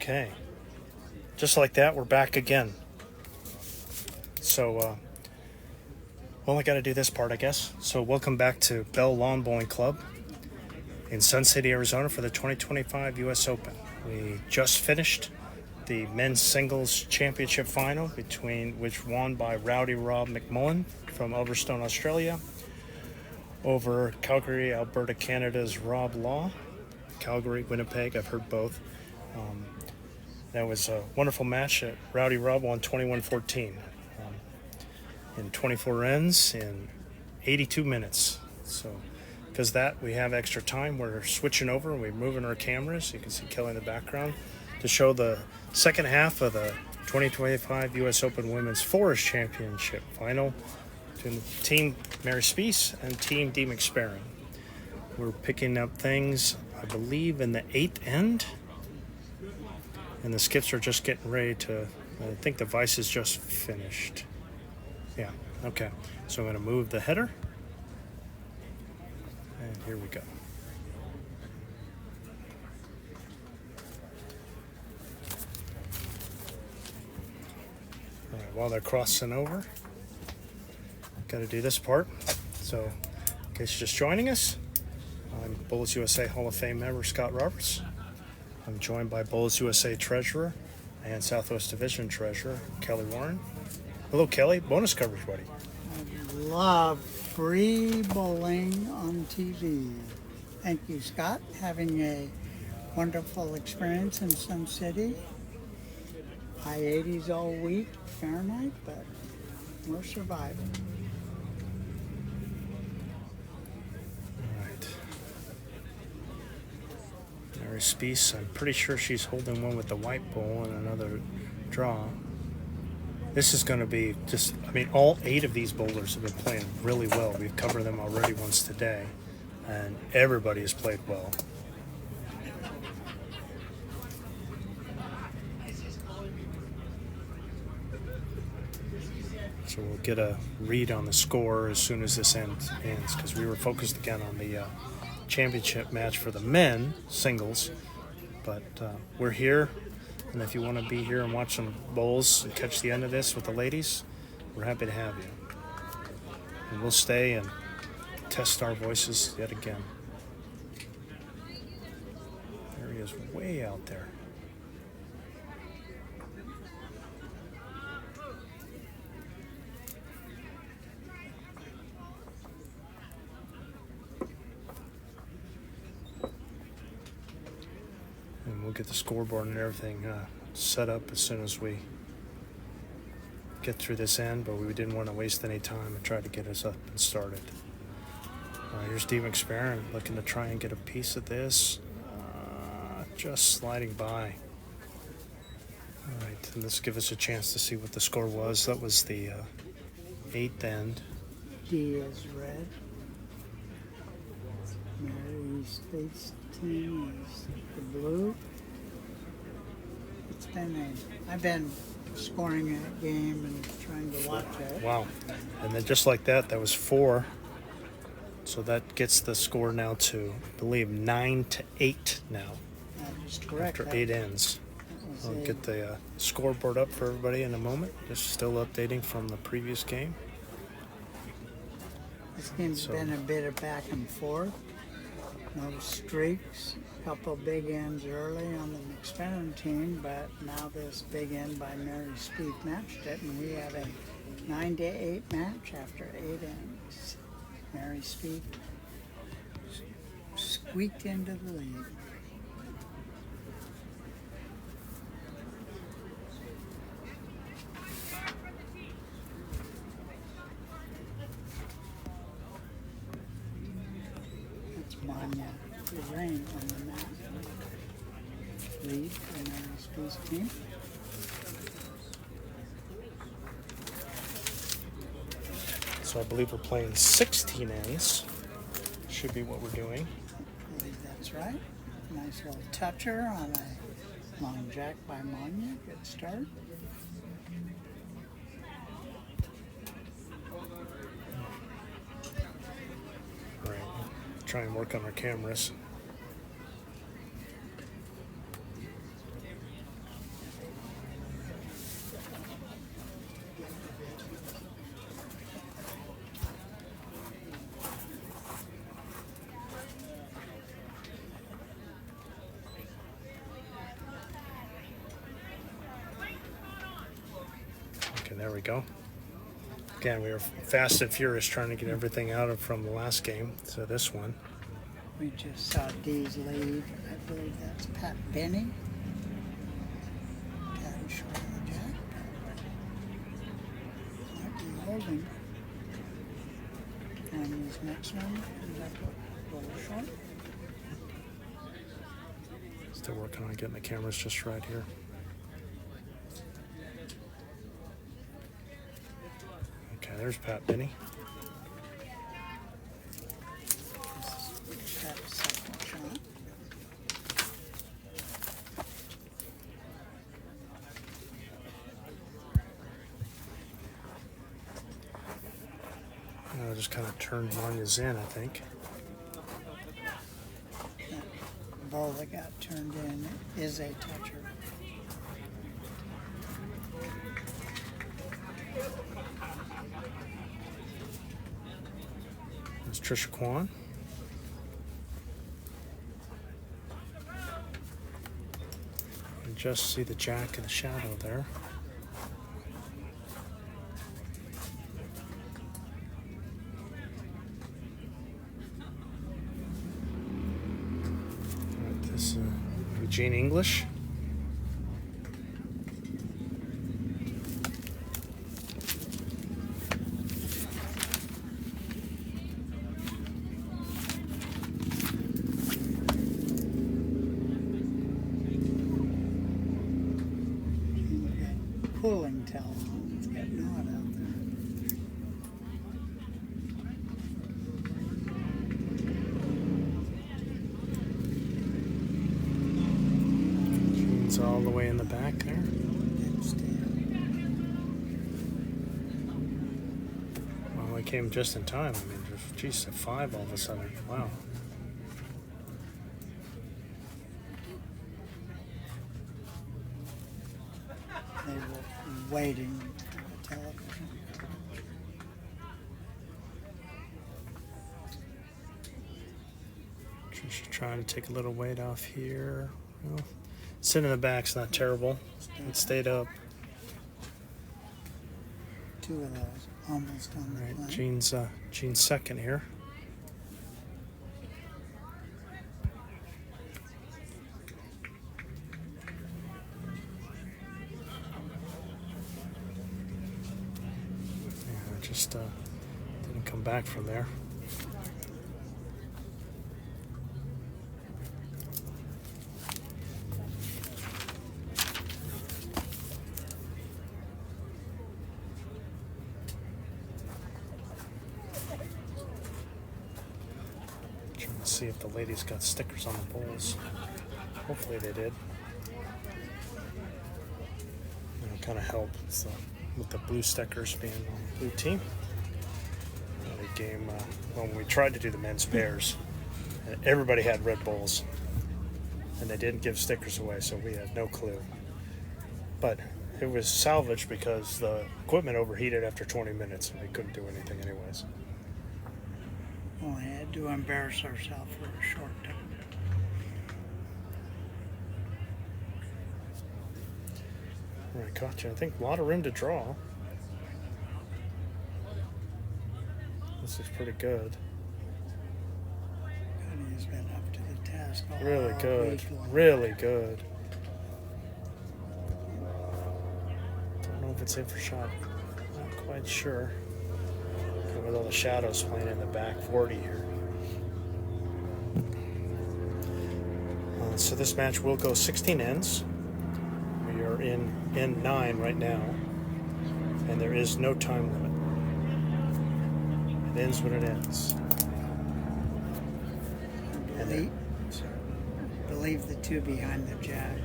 Okay. Just like that, we're back again. So, I got to do this part, I guess. So, welcome back to Bell Lawn Bowling Club in Sun City, Arizona for the 2025 U.S. Open. We just finished the men's singles championship final, which won by Rowdy Rob McMullen from Ulverstone, Australia, over Calgary, Alberta, Canada's Rob Law. Calgary, Winnipeg, I've heard both. That was a wonderful match. Rowdy Rob won 21-14 in 24 ends in 82 minutes. So because that, we have extra time. We're switching over and we're moving our cameras. You can see Kelly in the background to show the second half of the 2025 U.S. Open Women's Forest Championship final between Team Mary Spease and Team D. McSparran. We're picking up things, I believe, in the 8th end. And the skips are just getting ready to, I think the vice is just finished. Yeah, okay. So I'm going to move the header. And here we go. All right, while they're crossing over, got to do this part. So, in case you're just joining us, I'm Bowls USA Hall of Fame member Scott Roberts. I'm joined by Bowls USA Treasurer and Southwest Division Treasurer Kelly Warren. Hello, Kelly. Bonus coverage, buddy. I love free bowling on TV. Thank you, Scott. Having a wonderful experience in Sun City. High 80s all week, Fahrenheit, but we're surviving. Mary Spease, I'm pretty sure she's holding one with the white ball and another draw. This is going to be just, all 8 of these bowlers have been playing really well. We've covered them already once today, and everybody has played well. So we'll get a read on the score as soon as this ends, because we were focused again on the championship match for the men singles, but we're here, and if you want to be here and watch some bowls and catch the end of this with the ladies, we're happy to have you, and we'll stay and test our voices yet again. There he is, way out there. And we'll get the scoreboard and everything set up as soon as we get through this end, but we didn't want to waste any time and try to get us up and started. Here's Steve McSparran looking to try and get a piece of this. Just sliding by. All right, and this gives us a chance to see what the score was. That was the 8th end. D is red. Mary Spease team is the blue. I've been scoring that game and trying to watch it. Wow. And then just like that, that was 4. So that gets the score now to, I believe, 9-8 now. That is correct. After 8 ends. I'll get the scoreboard up for everybody in a moment. Just still updating from the previous game. This game's been a bit of back and forth. No streaks. A couple big ends early on the McSparran team, but now this big end by Mary Speake matched it, and we have a 9-8 match after 8 ends. Mary Speake squeaked into the lead. That's Manya Rain on the mat. Lead for the Mary Speake team. So I believe we're playing 16 ends. Should be what we're doing. I believe that's right. Nice little toucher on a long jack by Manya. Good start. Right. Try and work on our cameras. Okay, there we go. Again, we were fast and furious trying to get everything out of from the last game to this one. We just saw Dee's lead. I believe that's Pat Benny. Caddy short of the jack. Might be holding. And his next one is up a little short. Still working on getting the cameras just right here. Okay, there's Pat Benny. This is Pat's second shot. Just kind of turned Manya's in, I think. That ball that got turned in is a toucher. There's Trisha Kwan. You just see the jack in the shadow there. This is Eugene English. Pulling towel. It's getting hot out there. Gene's all the way in the back there. Well, I came just in time. I mean, geez, a 5 all of a sudden. Wow. They were waiting for the television. Just trying to take a little weight off here. Well, sitting in the back's not terrible. It stayed up. Two of those almost on the Right, plane. Gene's second here. Yeah, just didn't come back from there. Trying to see if the ladies got stickers on the bowls. Hopefully they did. It'll kind of help with the blue stickers being on the blue team. The game, when we tried to do the men's pairs, everybody had red bowls, and they didn't give stickers away, so we had no clue. But it was salvaged because the equipment overheated after 20 minutes, and we couldn't do anything anyways. Well, we had to embarrass ourselves for a short time. Right, gotcha. I think a lot of room to draw. This is pretty good. He's been up to the task all Really good. week long. Really good. Don't know if it's in for shot. Not quite sure. With all the shadows playing in the back 40 here. So this match will go 16 ends. We are in end 9 right now, and there is no time limit. It ends when it ends. I believe the two behind the jack.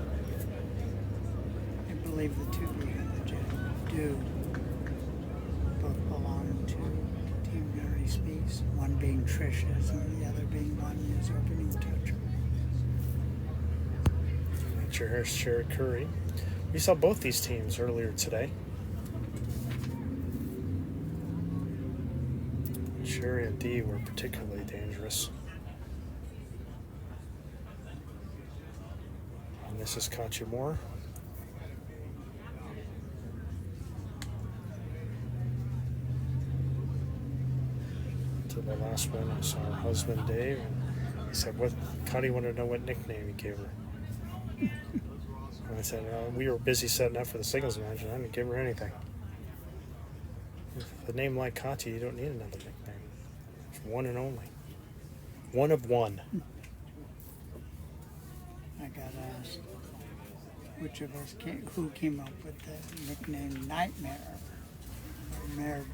I believe the two behind the jack do both belong to Team Mary Spease. One being Trisha's and the other being Vanya's opening toucher. Here's Sherry Curry. We saw both these teams earlier today. Sherry and Dee were particularly dangerous. And this is Kachi Moore. after the last one, I saw her husband Dave, and he said, "What? Connie wanted to know what nickname he gave her." And I said, "We were busy setting up for the singles match, and I didn't give her anything. With a name like Conti, you don't need another nickname. It's one and only. One of one." I got asked which of us who came up with the nickname Nightmare, or Mare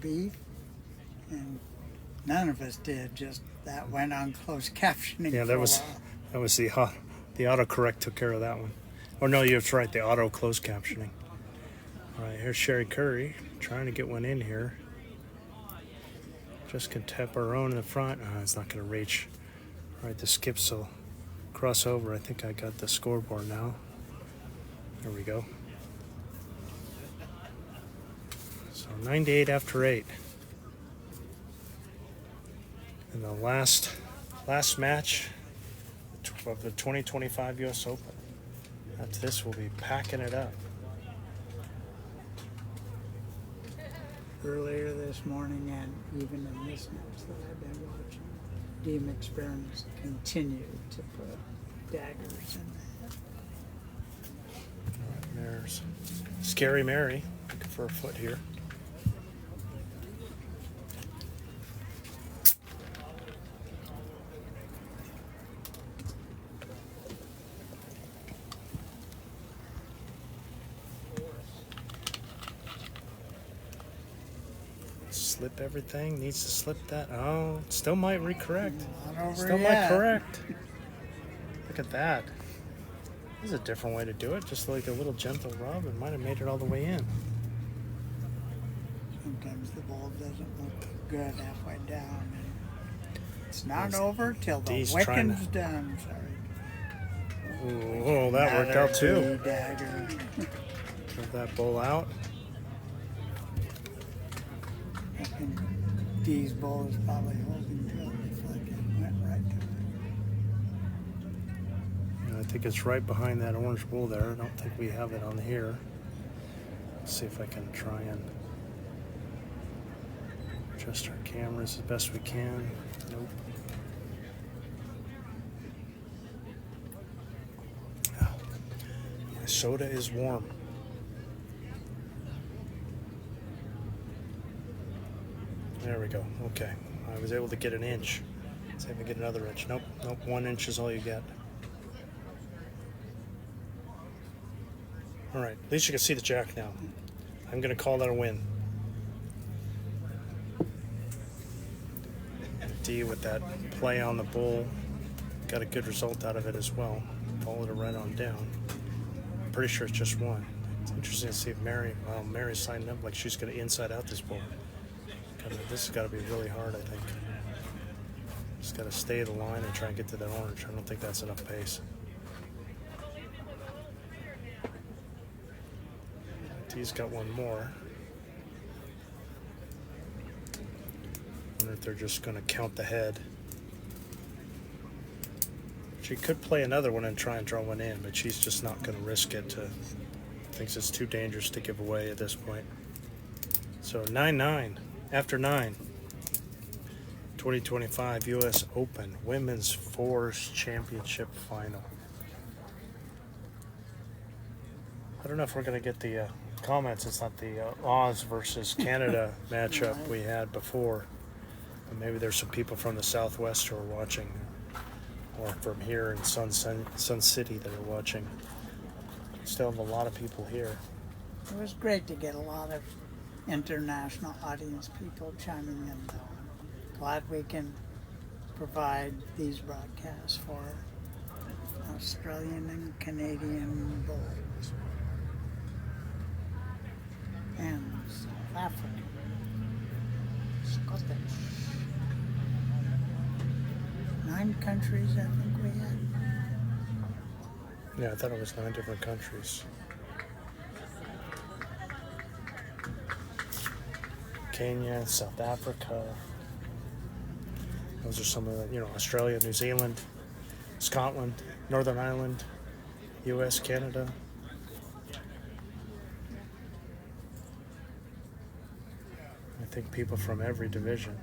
Beef, and none of us did. Just that went on closed captioning. Yeah, for that a was the autocorrect took care of that one. Oh no, you're right. The auto closed captioning. All right, here's Sherry Curry trying to get one in here. Just can tap her own in the front. Oh, it's not going to reach. All right, the skips will cross over. I think I got the scoreboard now. There we go. So 98 after 8. And the last match of the 2025 U.S. Open. After this, we'll be packing it up. Earlier this morning, and even in this match that I've been watching, McSparran has continued to put daggers in there. All right, there's Scary Mary looking for a foot here. Slip everything, needs to slip that. Oh, still might recorrect. Still might correct. Look at that. This is a different way to do it. Just like a little gentle rub, and might have made it all the way in. Sometimes the ball doesn't look good halfway down. And it's not over till the wicking's done. Sorry. Oh, that worked out too. Dagger. Get that bowl out. I think Dee's ball is probably holding till it went right to it. And I think it's right behind that orange bowl there. I don't think we have it on here. Let's see if I can try and adjust our cameras as best we can. Nope. My soda is warm. There we go. Okay. I was able to get an inch. Let's see if I get another inch. Nope. 1 inch is all you get. All right. At least you can see the jack now. I'm going to call that a win. D with that play on the bull. Got a good result out of it as well. Followed it right on down. I'm pretty sure it's just one. It's interesting to see if Mary's signing up like she's going to inside out this bull. This has got to be really hard, I think. Just got to stay the line and try and get to that orange. I don't think that's enough pace. D's got one more. Wonder if they're just going to count the head. She could play another one and try and draw one in, but she's just not going to risk it. Thinks it's too dangerous to give away at this point. So 9-9. After 9, 2025 U.S. Open Women's Fours Championship Final. I don't know if we're going to get the comments. It's not the Oz versus Canada matchup we had before. But maybe there's some people from the Southwest who are watching, or from here in Sun City that are watching. Still have a lot of people here. It was great to get a lot of international audience people chiming in, though. Glad we can provide these broadcasts for Australian and Canadian bulls and South African, Scottish. 9 countries, I think we had. Yeah, I thought it was 9 different countries. Kenya, South Africa. Those are some of the, Australia, New Zealand, Scotland, Northern Ireland, U.S., Canada. I think people from every division.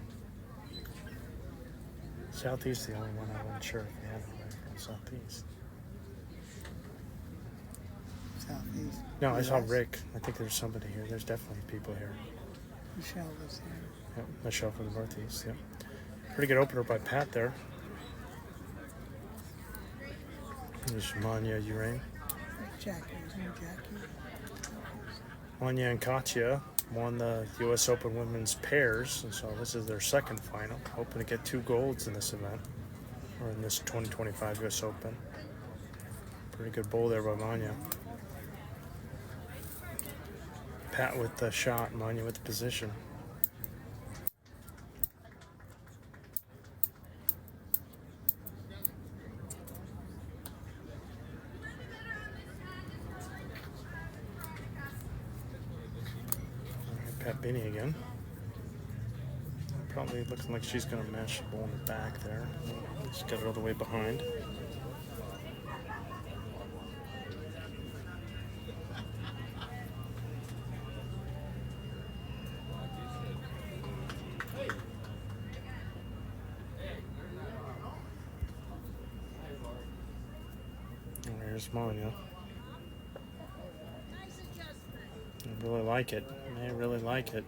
Southeast, the only one I wasn't sure if we had anybody from Southeast. Southeast. No, I saw US. Rick. I think there's somebody here. There's definitely people here. Michelle was there. Yep, Michelle from the Northeast. Yep. Pretty good opener by Pat there. There's Manya Urain. Jackie. Manya and Katya won the U.S. Open Women's Pairs, and so this is their second final. Hoping to get 2 golds in this event, or in this 2025 U.S. Open. Pretty good bowl there by Manya. Pat with the shot, Manya with the position. Pat Binney again. Probably looking like she's going to mash the ball in the back there. Just got it all the way behind. And there's Manya. I really like it. I really like it.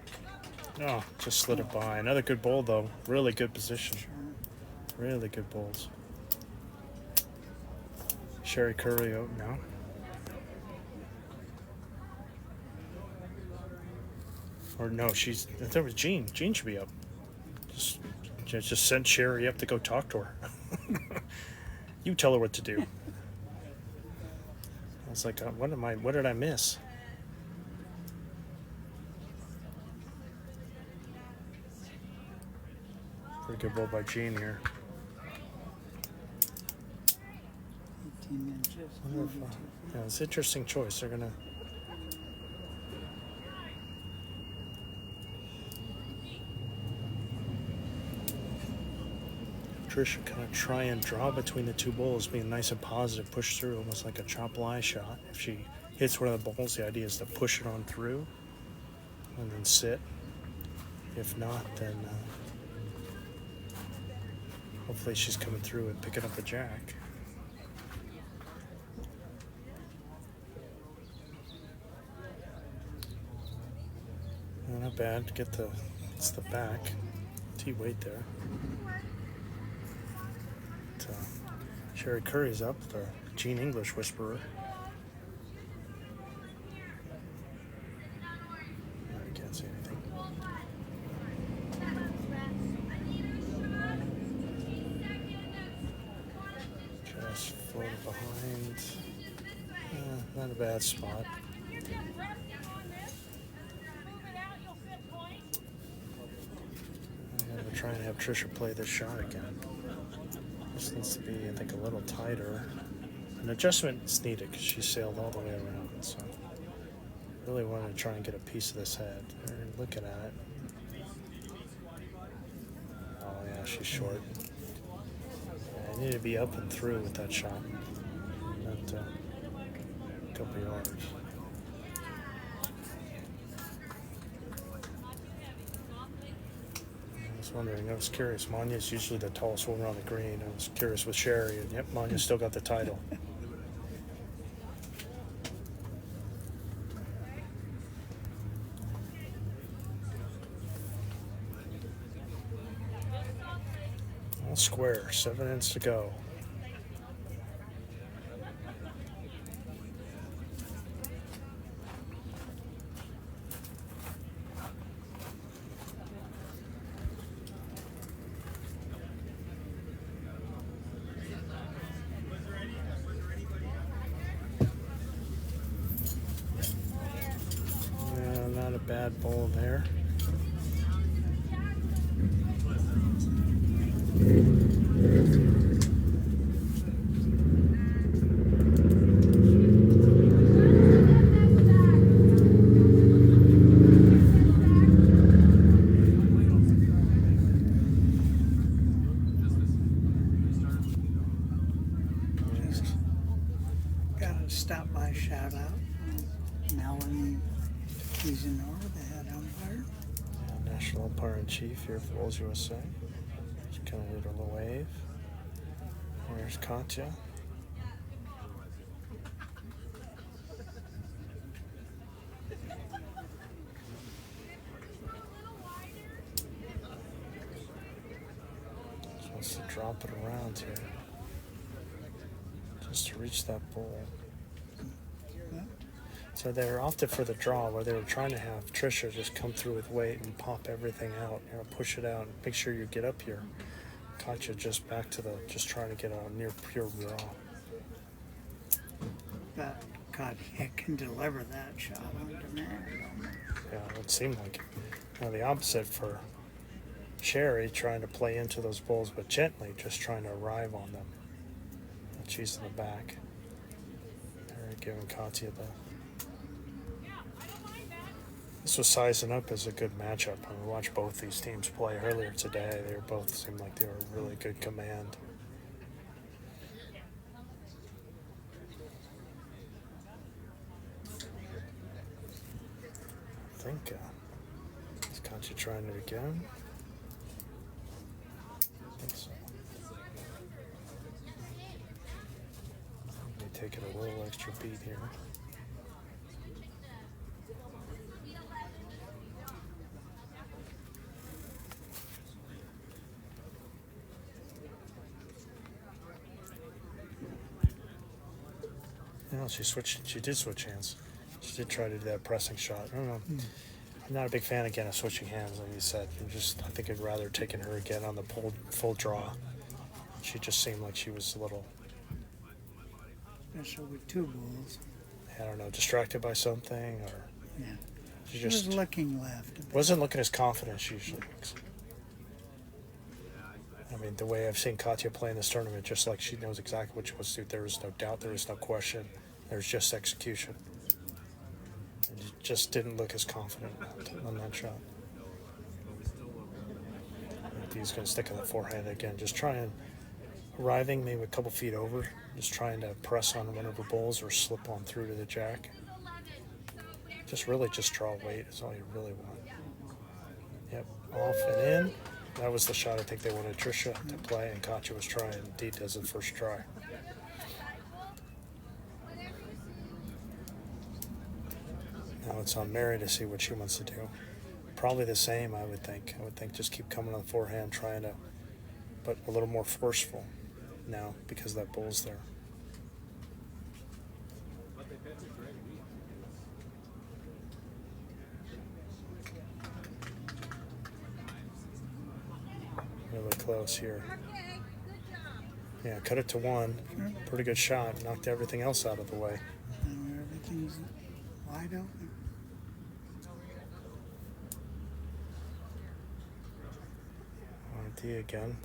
Oh, just slid it by. Another good bowl, though. Really good position. Really good bowls. Sherry Curry out now. Or no, I thought it was Jean. Jean should be up. Just send Sherry up to go talk to her. You tell her what to do. I was like, what did I miss? Pretty good bowl by Jean here. 18 inches. Wonderful. Yeah, it's an interesting choice. They're gonna. Trisha kind of try and draw between the 2 bowls, being nice and positive, push through, almost like a chop lie shot. If she hits one of the bowls, the idea is to push it on through and then sit. If not, then hopefully she's coming through and picking up a jack. Not bad. It's the back. T-weight there. But, Sherry Curry's up, the Jean English whisperer. I can't see anything. Just floated behind. Not a bad spot. I'm going to try and have Trisha play this shot again. This needs to be, I think, a little tighter. An adjustment's needed because she sailed all the way around. So really wanted to try and get a piece of this head. They're looking at it. Oh yeah, she's short. Yeah, I need to be up and through with that shot. Not a couple yards. Wondering, I was curious. Manya's usually the tallest woman on the green. I was curious with Sherry, and yep, Manya's still got the title. All square, 7 ends to go. Not a bad bowl there. Got a stop by shout out. Melanie Cuisinor, the head umpire. Yeah, National Umpire in Chief here for Bowls USA. Just kind of lead a little wave. There's Katya. Just wants to drop it around here. Just to reach that bowl. So they're opted for the draw where they were trying to have Trisha just come through with weight and pop everything out, push it out and make sure you get up here. Katya just back to just trying to get a near pure draw. But Katya can deliver that shot on demand. Yeah, it would seem like it. Now the opposite for Sherry, trying to play into those bowls but gently, just trying to arrive on them. And she's in the back. They're giving Katya This was sizing up as a good matchup. I watched both these teams play earlier today. They both seemed like they were really good command. I think is Katya trying it again? I think so. Let me take it a little extra beat here. No, she did switch hands. She did try to do that pressing shot. I don't know. I'm not a big fan again of switching hands, like you said. I think I'd rather taken her again on the full draw. She just seemed like she was a little, especially with two bowls. I don't know, distracted by something, or yeah. She was looking left. Wasn't looking as confident as she usually looks. I mean, the way I've seen Katya play in this tournament, just like she knows exactly what she wants to do. There is no doubt. There is no question. There's just execution. And she just didn't look as confident on that shot. He's going to stick on the forehand again. Just arriving maybe a couple feet over. Just trying to press on one of her bowls or slip on through to the jack. Just draw weight is all you really want. Yep, off and in. That was the shot I think they wanted Trisha to play, and Katya was trying. Indeed, does it first try. Now it's on Mary to see what she wants to do. Probably the same, I would think. I would think just keep coming on the forehand, trying to, but a little more forceful now because that bull's there. Really close here. Yeah, cut it to one. Pretty good shot. Knocked everything else out of the way. And everything's wide open. RT again.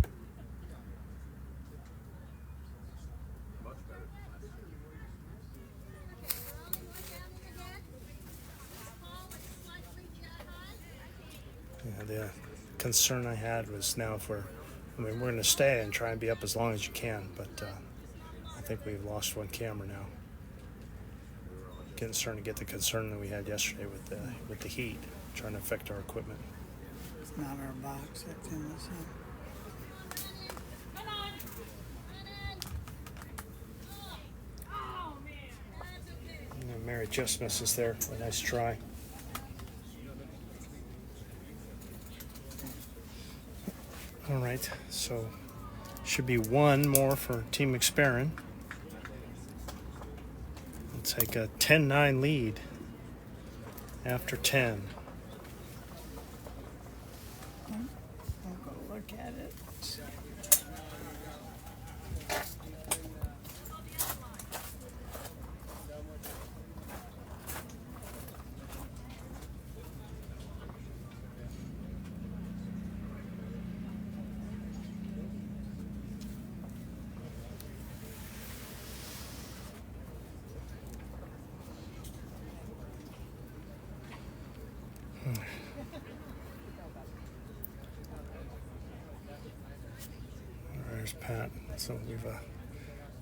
Yeah, the concern I had was now if we're going to stay and try and be up as long as you can, but I think we've lost one camera now. Starting to get the concern that we had yesterday with the heat, trying to affect our equipment. It's not our box that's in the sun. And Mary just misses there. A nice try. All right, so should be one more for Team McSparran. We'll take a 10-9 lead after 10. I'll go look at it. There's Pat. So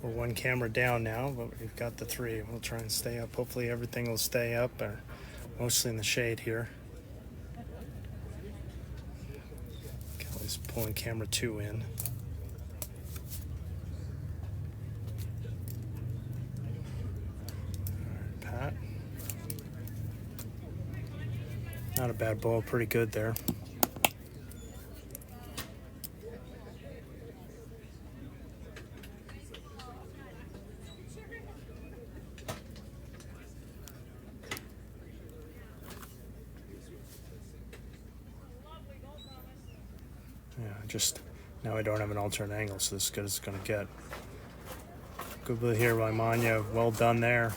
we're one camera down now, but we've got the three. We'll try and stay up. Hopefully everything will stay up, mostly in the shade here. He's pulling camera 2 in. Alright, Pat. Not a bad ball, pretty good there. Yeah, just now I don't have an alternate angle, so this is as good as it's going to get. Good play here by Manya. Well done there.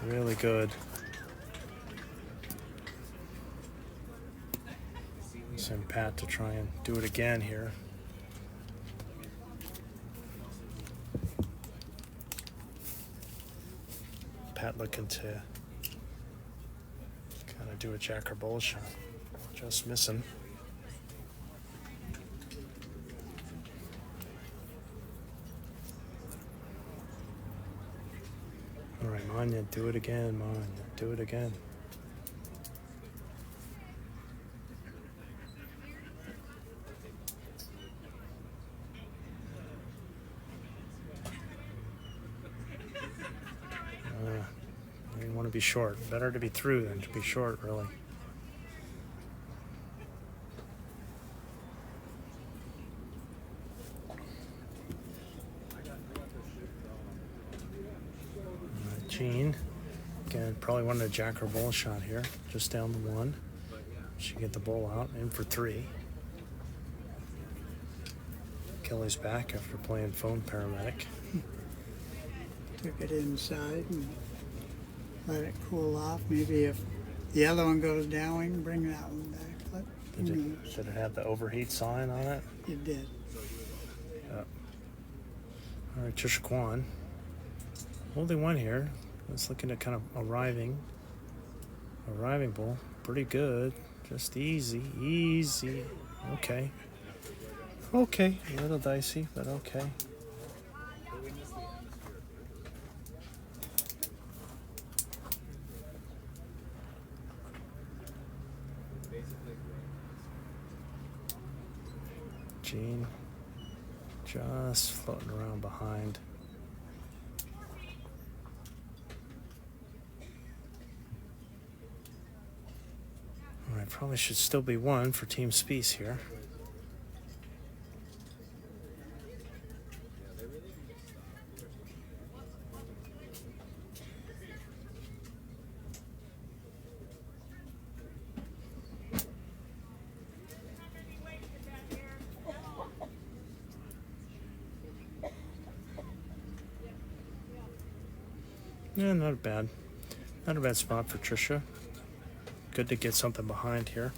Really good. Send Pat to try and do it again here. Pat looking to kind of do a jack or bowl shot. Just missing. All right, Manya, do it again, Manya. Do it again. You want to be short. Better to be through than to be short, really. Gene, again, probably wanted a jack or bowl shot here. Just down the 1. She get the bowl out, in for 3. Kelly's back after playing phone paramedic. Took it inside and let it cool off. Maybe if the other one goes down, we can bring that one back. Did it have the overheat sign on it? It did. Yep. All right, Trisha Kwan. Holding 1 here. It's looking at kind of arriving ball. Pretty good. Just easy. Okay. Okay, a little dicey, but okay. Gene just floating around behind. All right, probably should still be 1 for Team Spease here. Yeah, not a bad spot for Trisha. Good to get something behind here.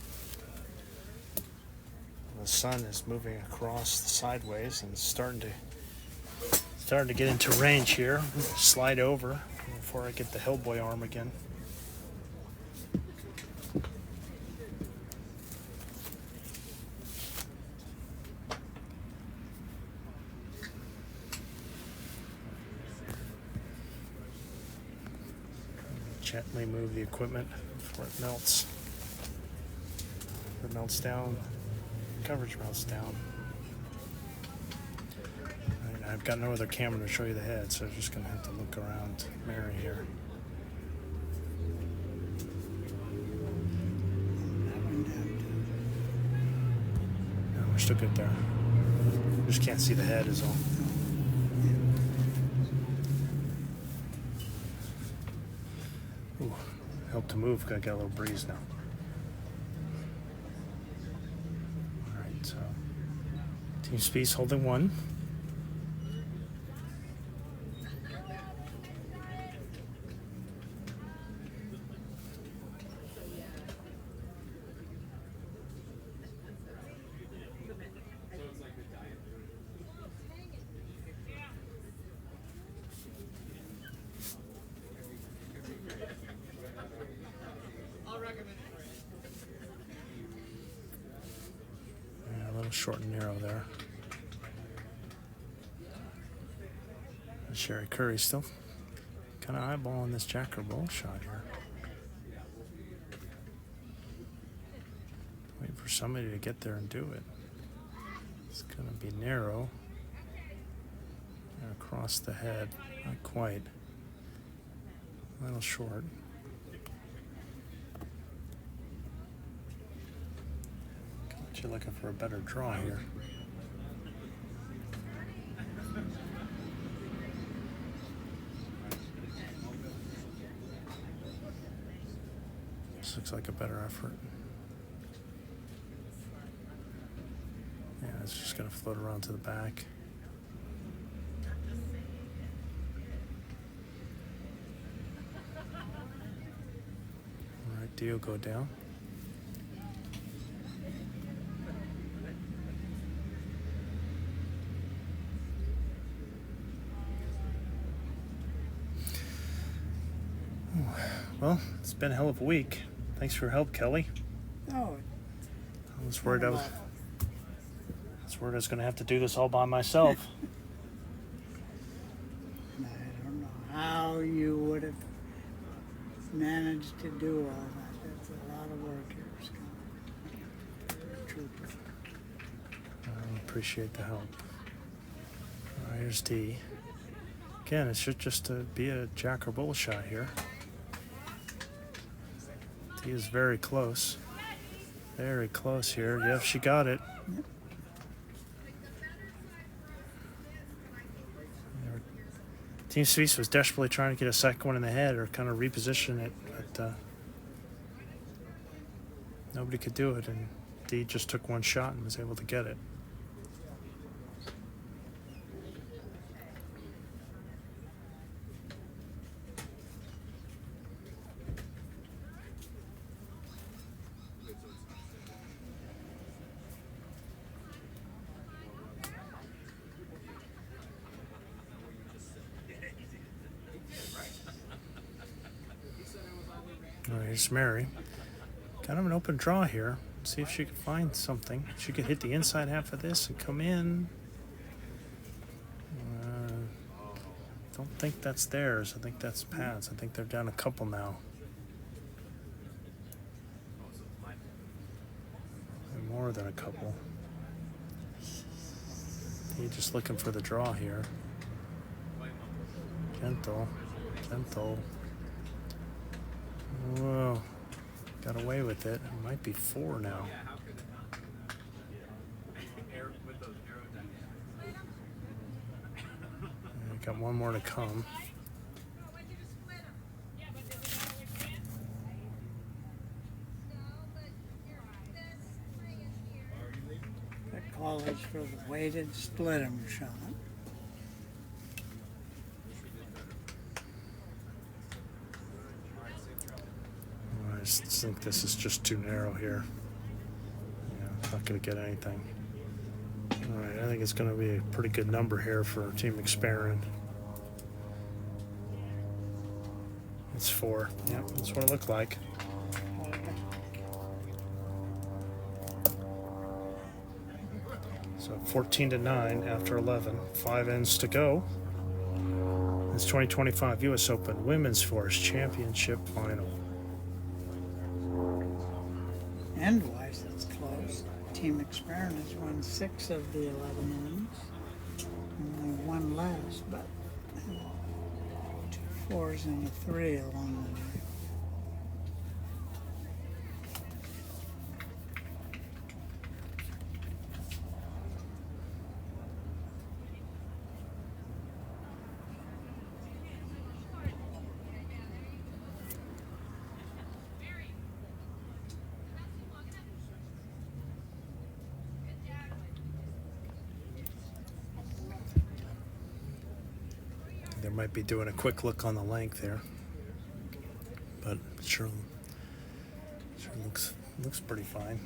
The sun is moving across the sideways and starting to get into range here. Slide over before I get the Hellboy arm again. Gently move the equipment before it melts. If it melts down, coverage melts down. Right, I've got no other camera to show you the head, so I'm just going to have to look around Mary here. No, we're still good there. Just can't see the head is all. Ooh, help to move. Got a little breeze now. All right, so Team Spease holding 1. Yeah, a little short and narrow there. Sherry Curry still kind of eyeballing this jack or bowl shot here. Waiting for for somebody to get there and do it. It's going to be narrow. And across the head. Not quite. A little short. Got you looking for a better draw here. This looks like a better effort. Yeah, it's just going to float around to the back. All right, Dio go down. Well, it's been a hell of a week. Thanks for your help, Kelly. Oh, I was worried I was going to have to do this all by myself. I don't know how you would have managed to do all that. That's a lot of work here, Scott. Trooper. I appreciate the help. All right, here's D. Again, it should just be a jack or bull shot here. D is very close. Very close here. Yep, she got it. Yep. Team Spease was desperately trying to get a second one in the head or kind of reposition it, but nobody could do it, and D just took one shot and was able to get it. All right, here's Mary. Kind of an open draw here. See if she can find something. She could hit the inside half of this and come in. Don't think that's theirs. I think that's Pat's. I think they're down a couple now. And more than a couple. He's just looking for the draw here. Gentle. Gentle. Whoa. Got away with it. It might be 4 now. And got one more to come. That call is for the weighted split 'em shot. I just think this is just too narrow here. Yeah, not going to get anything. All right, I think it's going to be a pretty good number here for Team McSparran. It's 4. Yep, that's what it looked like. So 14-9 after 11. 5 ends to go. It's 2025 U.S. Open Women's Force Championship Final. End-wise, it's close. Team McSparran has won 6 of the 11 ends. Only one less, but 2 4s and a 3 along the way. They might be doing a quick look on the length there, but sure looks pretty fine.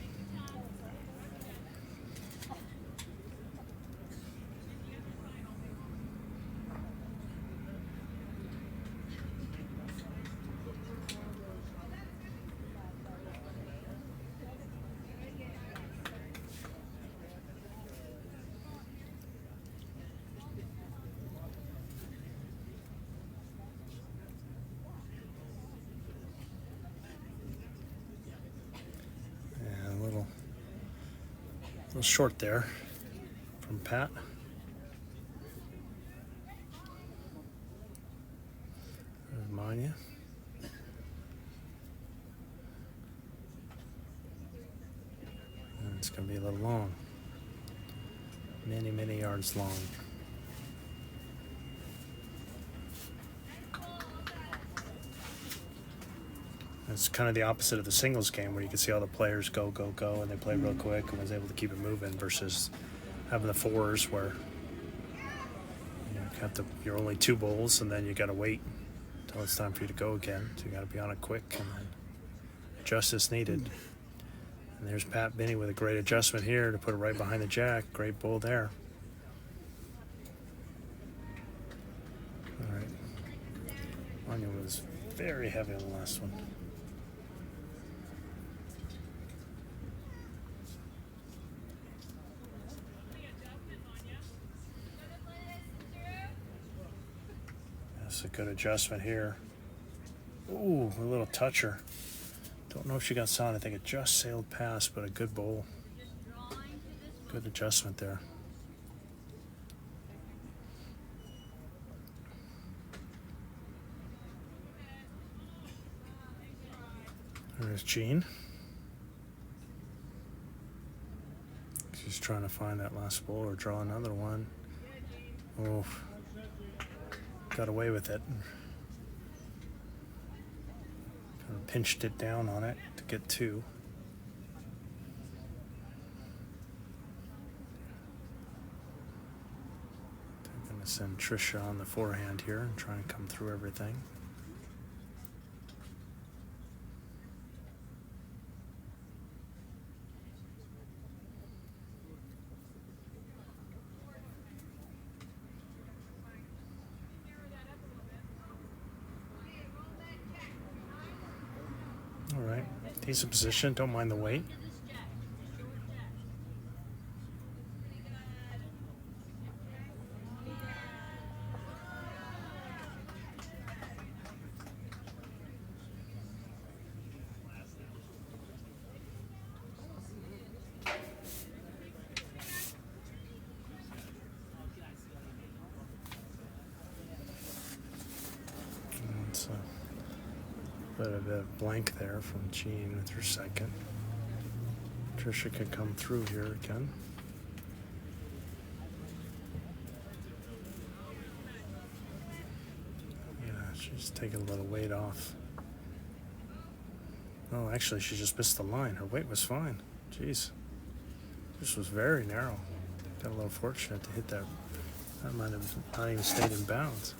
little short there from Pat. There's Manya. And it's going to be a little long. Many, many yards long. It's kind of the opposite of the singles game where you can see all the players go, go, go, and they play real quick and was able to keep it moving versus having the fours where you got you're only 2 bowls and then you got to wait until it's time for you to go again. So you got to be on it quick and then adjust as needed. And there's Pat Binney with a great adjustment here to put it right behind the jack. Great bowl there. All right. Anya was very heavy on the last one. That's a good adjustment here. Ooh, a little toucher. Don't know if she got solid. I think it just sailed past, but a good bowl. Good adjustment there. There's Jean. She's trying to find that last bowl or draw another one. Oh, got away with it. Kind of pinched it down on it to get 2. I'm going to send Trisha on the forehand here and try and come through everything. All right, decent position, don't mind the weight. It's a bit of a blank there from Jean with her second. Trisha could come through here again. Yeah, she's taking a little weight off. Oh, actually, she just missed the line. Her weight was fine. Jeez. This was very narrow. Got a little fortunate to hit that. That might have not even stayed in bounds.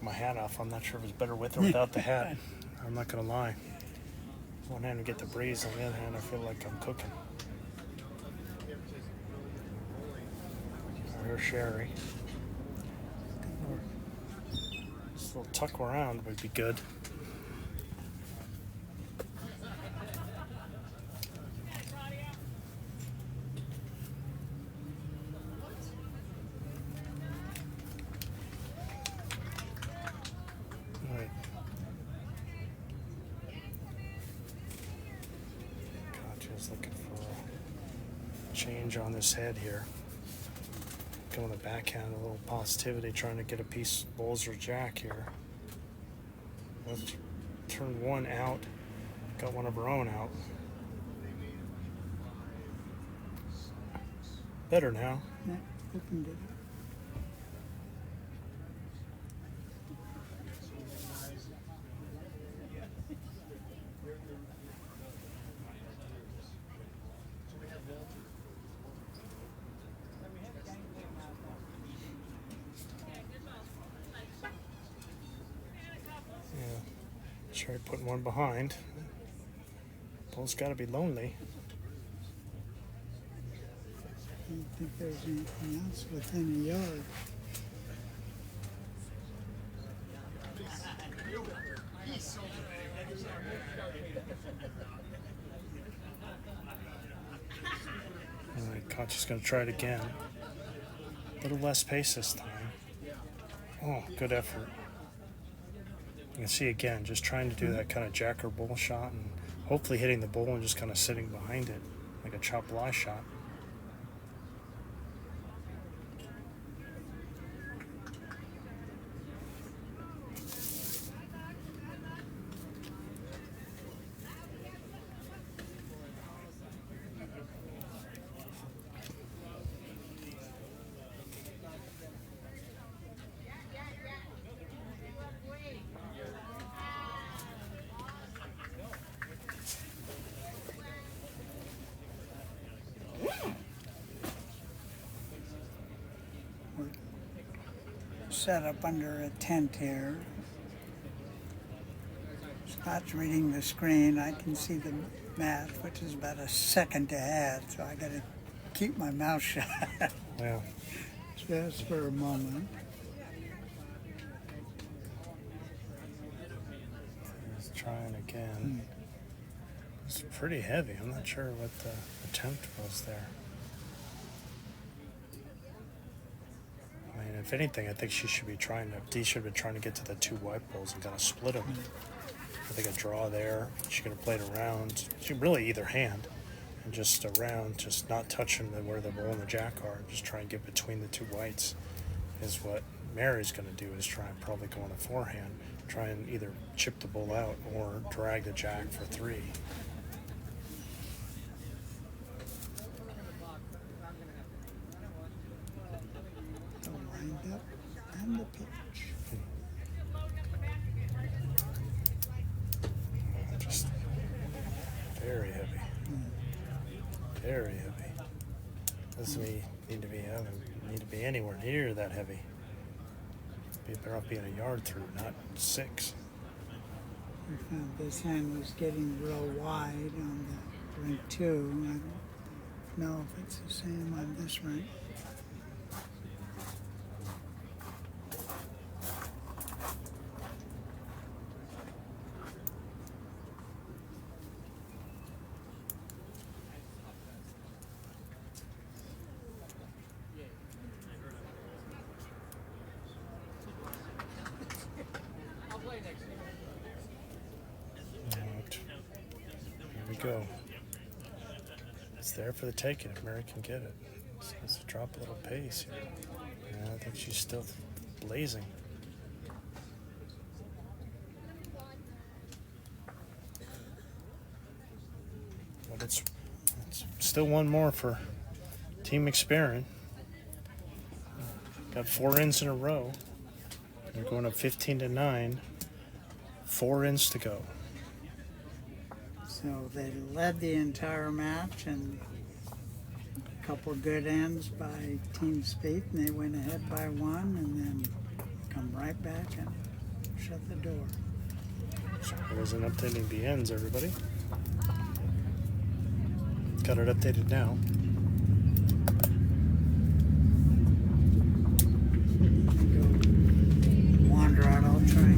My hat off. I'm not sure if it's better with or without the hat. I'm not gonna lie. One hand I get the breeze, on the other hand I feel like I'm cooking. Here's Sherry. This little tuck around would be good. Looking for a change on this head here. Going to backhand, a little positivity, trying to get a piece bowls or jack here. Let's turn one out. Got one of her own out. Better now. Yeah, opened it. Tried putting one behind. Bowl's got to be lonely. I don't think there's anything else within a yard. Conchi's going to try it again. A little less pace this time. Oh, good effort. You can see again, just trying to do that kind of jack or bull shot and hopefully hitting the bull and just kind of sitting behind it like a chop lie shot. Set up under a tent here. Scott's reading the screen. I can see the match, which is about a second ahead, so I gotta keep my mouth shut. Yeah. Just for a moment. He's trying again. It's pretty heavy. I'm not sure what the attempt was there. I mean, if anything, I think Dee should have been trying to get to the two white balls and kind of split them. I think a draw there. She could have played around. She really either hand and just around, just not touching where the bull and the jack are. Just try and get between the two whites is what Mary's going to do, is try and probably go on a forehand. Try and either chip the bull out or drag the jack for three. And the pitch. Just very heavy. Very heavy. Doesn't need to be anywhere near that heavy. Be better off being a yard through, not 6. We found this hand was getting real wide on the ring 2. I don't know if it's the same on this ring. Here we go. It's there for the taking if Mary can get it. She has to drop a little pace here. Yeah, I think she's still blazing. But it's still one more for Team McSparran. Got 4 ends in a row. They're going up 15-9. 4 ends to go. So they led the entire match, and a couple good ends by Team Speed, and they went ahead by 1, and then come right back and shut the door. So I wasn't updating the ends, everybody. Got it updated now. Wander out, I'll try.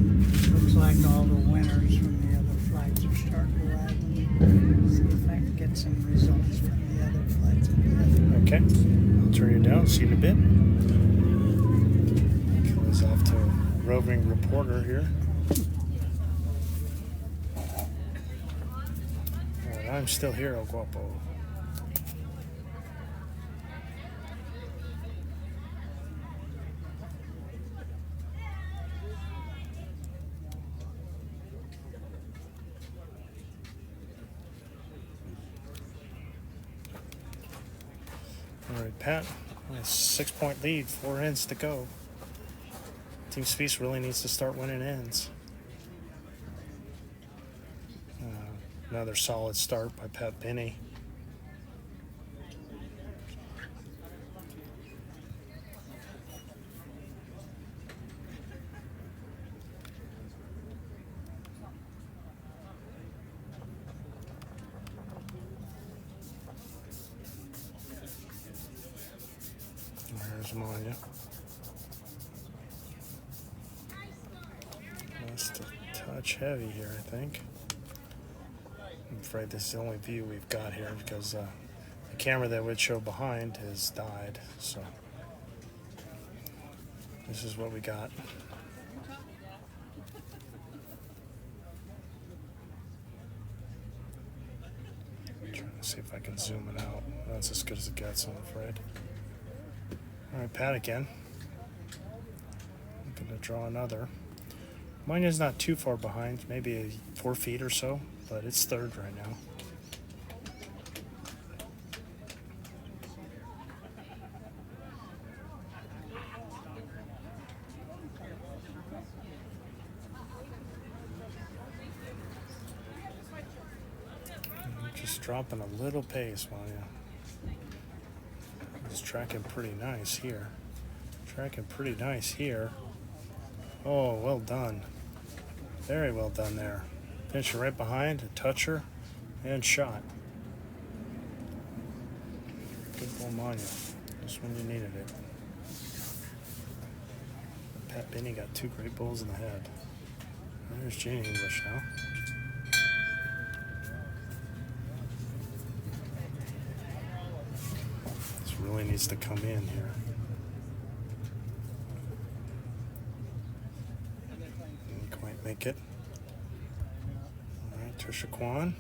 Looks like all the winners from the other flights are starting to arrive. See if I can get some results from the other flights. Okay, I'll turn you down. See you in a bit. Goes off to a roving reporter here. Alright, I'm still here, El Guapo. All right, Pat, a 6-point lead, 4 ends to go. Team Spease really needs to start winning ends. Another solid start by Pat Binney. There's Manya. Just a touch heavy here, I think. I'm afraid this is the only view we've got here because the camera that would show behind has died, so this is what we got. Trying to see if I can zoom it out. That's as good as it gets, I'm afraid. All right, pat again. I'm gonna draw another. Mine is not too far behind, maybe 4 feet or so, but it's third right now. Just dropping a little pace, Manya. He's tracking pretty nice here. Tracking pretty nice here. Oh, well done. Very well done there. Finishing right behind, a toucher, and shot. Good ball, Manya. Just when you needed it. Pat Binney got 2 great balls in the head. There's Janie English now. This really needs to come in here. Didn't quite make it. All right, Trisha Kwan.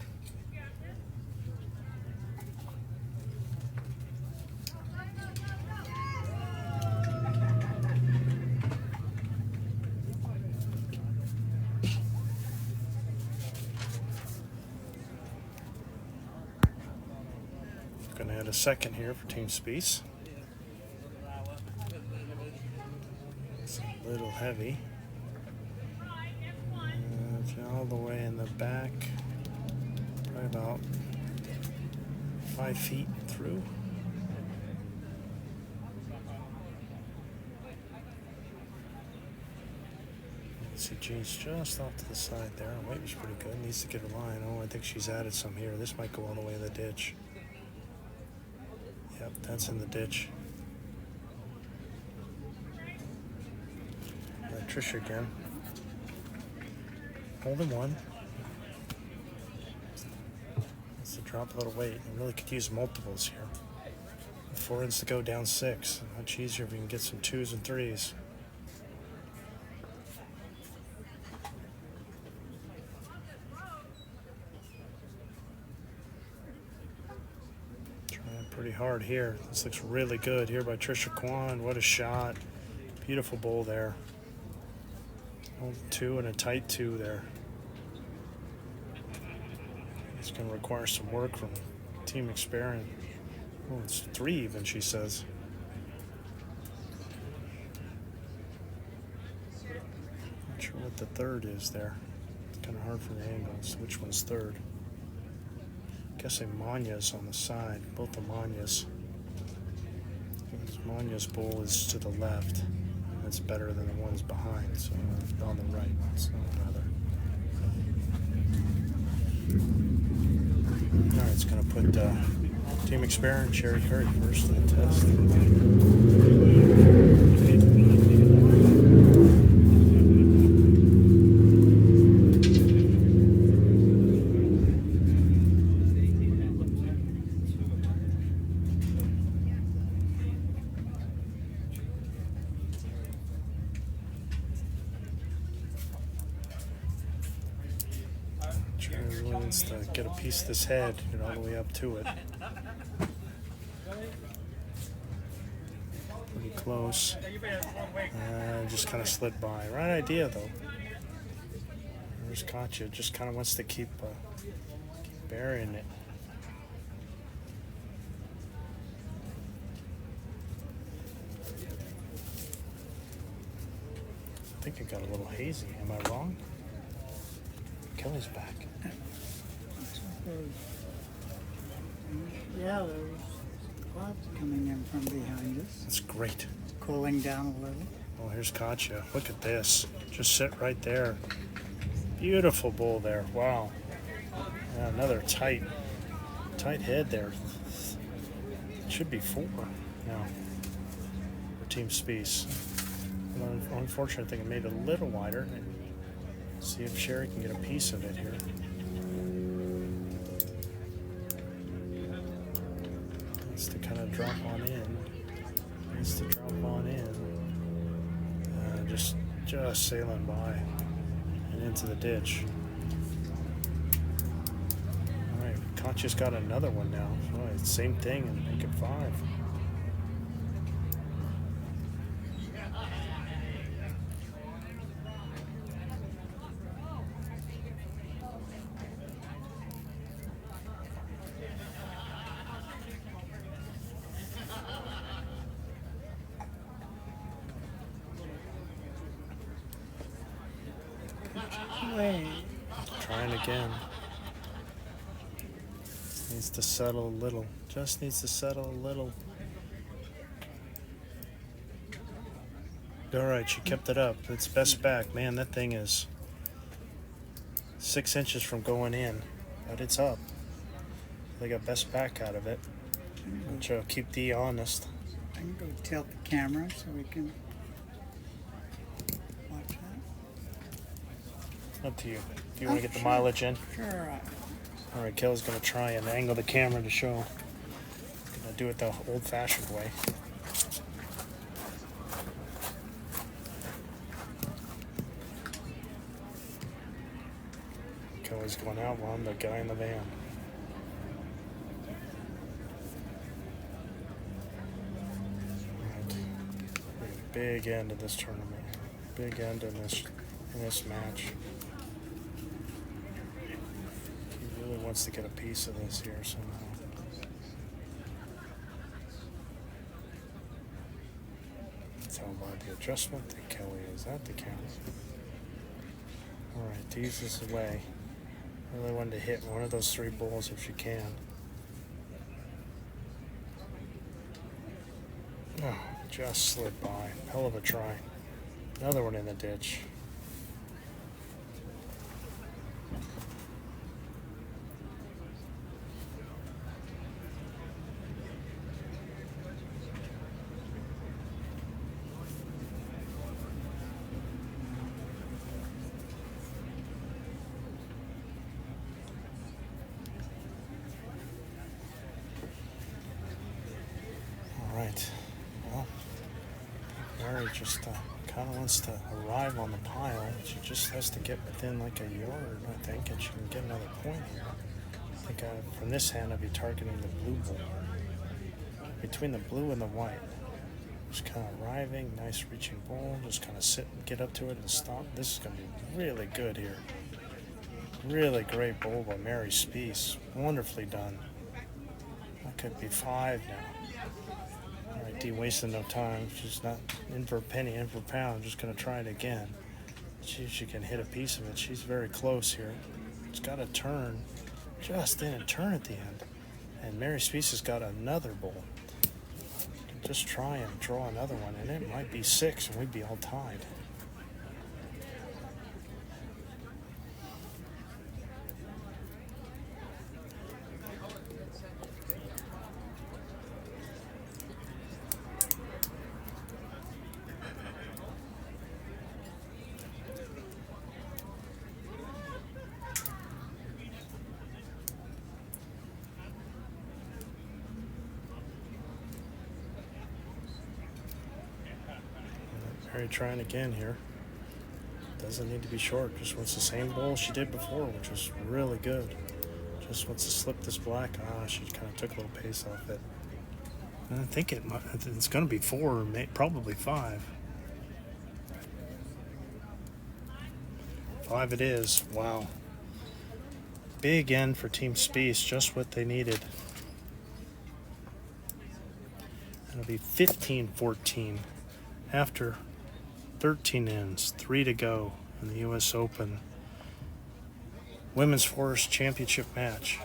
Going to add a second here for Team Spease. It's a little heavy. All the way in the back, probably about 5 feet through. See, Jean's just off to the side there. Weight was pretty good. Needs to get a line. Oh, I think she's added some here. This might go all the way in the ditch. Yep, that's in the ditch. Trisha again. Holding one. It's to drop a little weight. I really could use multiples here. 4 ends to go, down 6. Much easier if we can get some 2s and 3s. Trying pretty hard here. This looks really good here by Trisha Kwan. What a shot. Beautiful bowl there. 2 and a tight 2 there. It's going to require some work from Team McSparran. Oh, it's 3 even, she says. Not sure what the third is there. It's kind of hard from the angles. Which one's third? Guessing Manya's on the side. Both the Manyas. Manya's bowl is to the left. That's better than the ones behind, so on the right, so rather. All right, it's going to put Team McSparran and Sherry Curry first in the test. Really wants to get a piece of this head, get all the way up to it. Pretty close. Just kind of slid by. Right idea, though. There's Katya. Just kind of wants to keep burying it. I think it got a little hazy. Am I wrong? Kelly's back. Yeah, there's clouds coming in from behind us. That's great. Cooling down a little. Oh, here's Katya. Look at this. Just sit right there. Beautiful bowl there. Wow. Yeah, another tight head there. It should be 4 now for Team Spease. Unfortunately, I think it made it a little wider. See if Sherry can get a piece of it here. drop on in. Needs to drop on in. Just sailing by and into the ditch. All right, Concha's got another one now. All right, same thing and make it 5. Wait. Trying again. Needs to settle a little. Just needs to settle a little. All right, she kept it up. It's best back. Man, that thing is 6 inches from going in, but it's up. They got best back out of it, which will keep Dee honest. I can go tilt the camera so we can watch that. Up to you. Do you want to get the mileage in? Sure. All right, Kelly's going to try and angle the camera to show. Going to do it the old-fashioned way. Kelly's going out while I'm the guy in the van. Right. Big end of this tournament. Big end in this match. He really wants to get a piece of this here somehow. Tell by the adjustment that Kelly is at the camera. Alright, Dee's is away. Really wanted to hit one of those 3 balls if she can. Oh, just slid by. Hell of a try. Another one in the ditch. Right. Well, Mary just kind of wants to arrive on the pile. She just has to get within like a yard, I think, and she can get another point here. I think from this hand I'll be targeting the blue ball. Between the blue and the white. Just kind of arriving, nice reaching ball. Just kind of sit and get up to it and stop. This is going to be really good here. Really great ball by Mary Spease. Wonderfully done. That could be 5 now. Alright, Dee wasting no time. She's not in for a penny, in for a pound. Just going to try it again. See if she can hit a piece of it. She's very close here. It's got to turn. Just didn't turn at the end. And Mary Spease has got another bowl. Just try and draw another one. And it might be 6 and we'd be all tied. Mary trying again here. Doesn't need to be short. Just wants the same bowl she did before, which was really good. Just wants to slip this black. She kind of took a little pace off it. And I think it's going to be 4, probably 5. 5 it is. Wow. Big end for Team Spease. Just what they needed. It'll be 15-14 after 13 ends, 3 to go in the U.S. Open Women's Forest Championship match.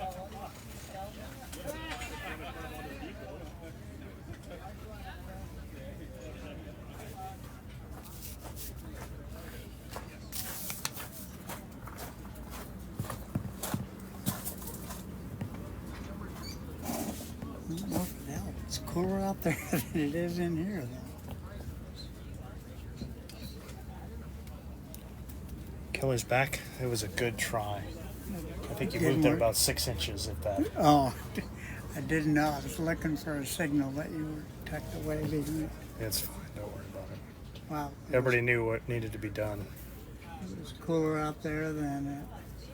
It's cooler out there than it is in here, though. Kelly's back. It was a good try. I think you moved it about 6 inches, if that. Oh, I didn't know. I was looking for a signal that you were tucked away. It's fine. Don't worry about it. Wow. Everybody knew what needed to be done. It was cooler out there than it.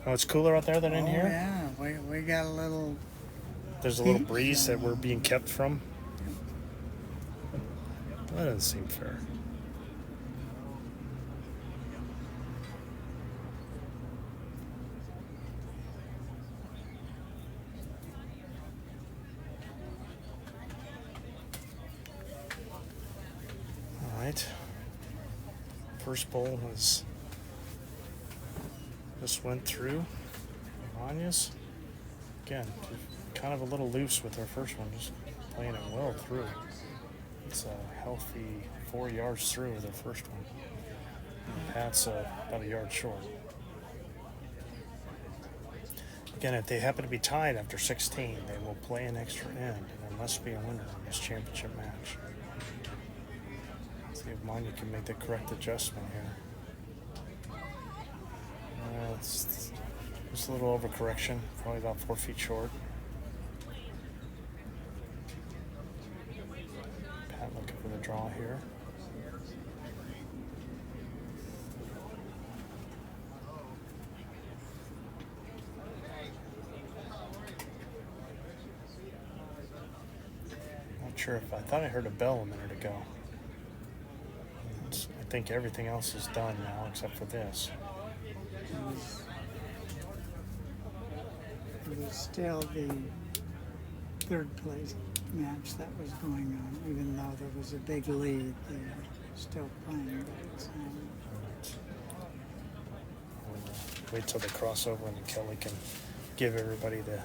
Oh, it's cooler out there than in here? Yeah, we got a little. There's a little breeze that we're being kept from. That doesn't seem fair. All right. First bowl just went through. Vanya's again kind of a little loose with her first one, just playing it well through. It's a healthy 4 yards through with her first one. Pat's about a yard short. Again, if they happen to be tied after 16, they will play an extra end, and there must be a winner in this championship match. See if Manya can make the correct adjustment here. It's just a little overcorrection, probably about 4 feet short. Pat looking for the draw here. Not sure if I thought I heard a bell a minute ago. I think everything else is done now except for this. It was still the third place match that was going on, even though there was a big lead. They were still playing. Wait till they cross over and Kelly can give everybody the